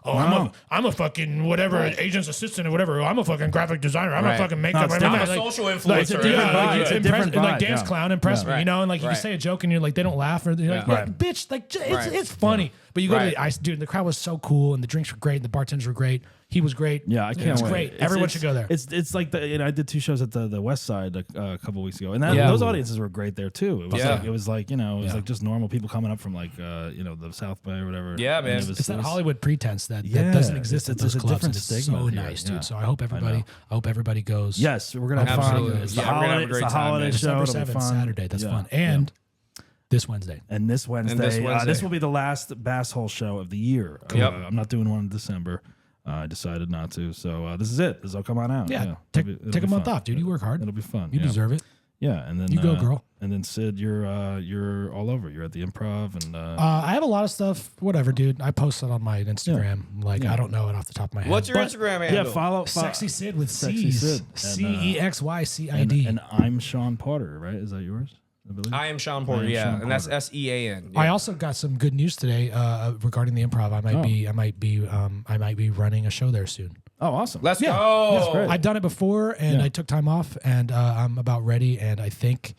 oh, Wow. I'm a fucking whatever agent's assistant or whatever. I'm a fucking graphic designer. I'm a Right. fucking makeup. No, it's I'm different. I'm a social like, influencer. it's a different different vibe. It's a different like vibe, dance yeah. clown, impress me, Right. you know, and like you Right. can say a joke and you're like, they don't laugh or you're like, Right. bitch, like Right. it's funny. But you go to Right. the Ice, dude. The crowd was so cool, and the drinks were great, and the bartenders were great. He was great. Yeah, I can't It's wait. great. Everyone should go there. It's like I did 2 shows at the West Side a couple weeks ago, and Yeah. those audiences were great there too. It was Yeah. like it was like just normal people coming up from like the South Bay or whatever. Yeah, And man. it was- It's it that was- Hollywood pretense that Yeah, doesn't exist it's at those a clubs. different And it's stigma so here, nice, yeah. dude. So I hope everybody goes. Yes, we're gonna have Absolutely. fun. It's the Yeah, we're gonna have a holiday, great it's the time, holiday man. show. December It'll be 7th, fun. Saturday. That's Yeah, fun. yeah. And this Wednesday. And this Wednesday, Wednesday. this will be the last Basshole show of the year. Yep. I'm not doing one in December. I decided not to. So this is it. This will come on out. Yeah, It'll be take a month fun. off, dude. You work hard. It'll be fun. You yeah. deserve it. Yeah, and then You go, girl. And then Cid, you're all over. You're at the Improv, and I have a lot of stuff. Whatever, dude. I post it on my Instagram. Like I don't know it off the top of my head. What's your But Instagram handle? yeah, follow Sexy Cid with Sexy C's. Cid. And, CEXYCID. and I'm Sean Porter, right? Is that yours? I believe. I am Sean Porter, Sean and that's Porter. SEAN. I also got some good news today regarding the Improv. I might be running a show there soon. Oh, awesome. Let's Yeah. go. That's great. I've done it before, and Yeah. I took time off, and I'm about ready. And I think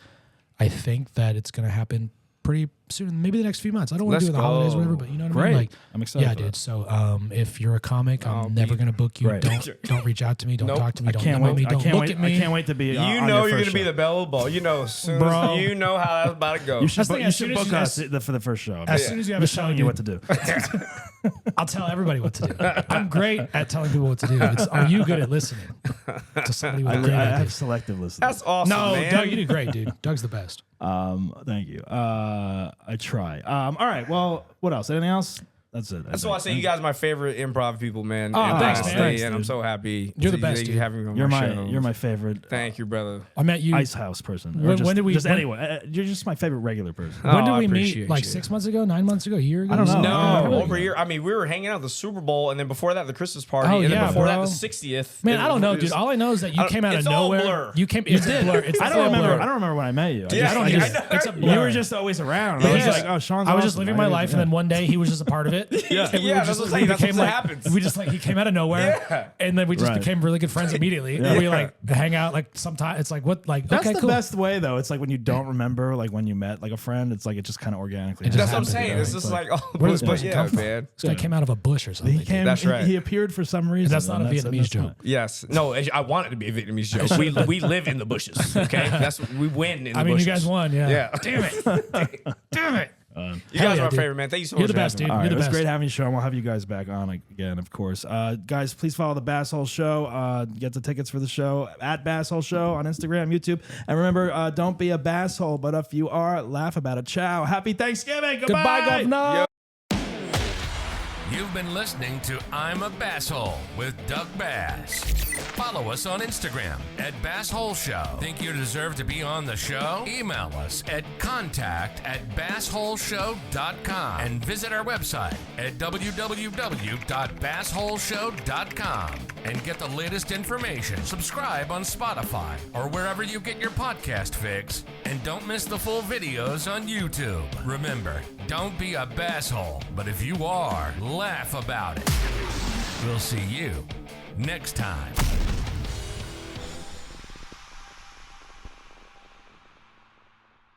that it's gonna happen pretty soon, maybe the next few months. I don't want to Let's do the holidays, or go. whatever, but you know what I Great. mean. Like, I'm excited. yeah, for dude. that. So, if you're a comic, I'm never gonna book you. Right. Don't reach out to me. Don't Nope. talk to me. I Don't can't email wait. me. I Don't can't look wait. at me. I can't wait to be. You on know your you're first gonna be show. the bell of the ball. You know, as soon Bro. as you know how that's about to go. You should, That's the book, thing, you as should soon as book you us guys- for the first show. As soon as you have a Just show, telling you what to do. I'll tell everybody what to do. I'm great at telling people what to do. Are you good at listening to somebody with great I have ideas? selective listening. That's awesome, No, man. Doug, you do great, dude. Doug's the best. Thank you. I try. All right. Well, what else? Anything else? That's it. That's why I say you guys are my favorite improv people, man. Oh, And thanks, honestly, man. Thanks, and I'm dude. so happy. You're the that best, you dude. having me on You're my my show. you're my favorite. Thank you, brother. I met you. Ice House person. Or When- just, when did we- Just when- anyway. You're just my favorite regular person. When Oh, did I we meet? appreciate Like you. 6 months ago, 9 months ago, a year ago? I don't know. No, Yeah. over a year. I mean, we were hanging out at the Super Bowl, and then before that, the Christmas party, Oh, and then yeah, before bro. that, the 60th. Man, I don't know, It was- dude. All I know is that you came out of it's all nowhere. blur. You came. It's a blur. It's I all don't remember. blur. I don't remember when I met you. Yeah, I don't I just. know. It's a You blur. were just always around. I Yeah. was like, oh, Sean's I was just awesome. living my life, and then one day he was just a part of it. Yeah, And we yeah, were that's just, what I'm we saying. That's became what like, happens. we just like he came out of nowhere, Yeah. and then we just Right. became really good friends immediately. And we like hang out like sometimes. It's like what like That's okay, the cool. best way, though. It's like when you don't remember, like when you met like a friend. It's like it just kind of organically. just That's what I'm happened, saying. yeah. It's just like, oh, Where does this but person yeah, come from? man. This guy came out of a bush or something. He came. That's right. He appeared for some reason. That's not and a Vietnamese joke. Yes. No, I want it to be a Vietnamese joke. We live in the bushes. Okay, we win in the I mean, bushes. you guys won. Yeah. Yeah. Damn it. Damn it. You Hell guys yeah, are my dude. favorite, man. Thank you so You're much. the for best, having dude. me. All right, You're it the was best. great having you, Sean. We'll have you guys back on again, of course. Guys, please follow the Basshole Show. Get the tickets for the show at Basshole Show on Instagram, YouTube. And remember, don't be a basshole, but if you are, laugh about it. Ciao. Happy Thanksgiving. Goodbye, governor. You've been listening to I'm a Basshole with Doug Bass. Follow us on Instagram at Basshole Show. Think you deserve to be on the show? Email us at contact@bassholeshow.com and visit our website at www.bassholeshow.com and get the latest information. Subscribe on Spotify or wherever you get your podcast fix. And don't miss the full videos on YouTube. Remember, don't be a basshole, but if you are, laugh about it. We'll see you next time.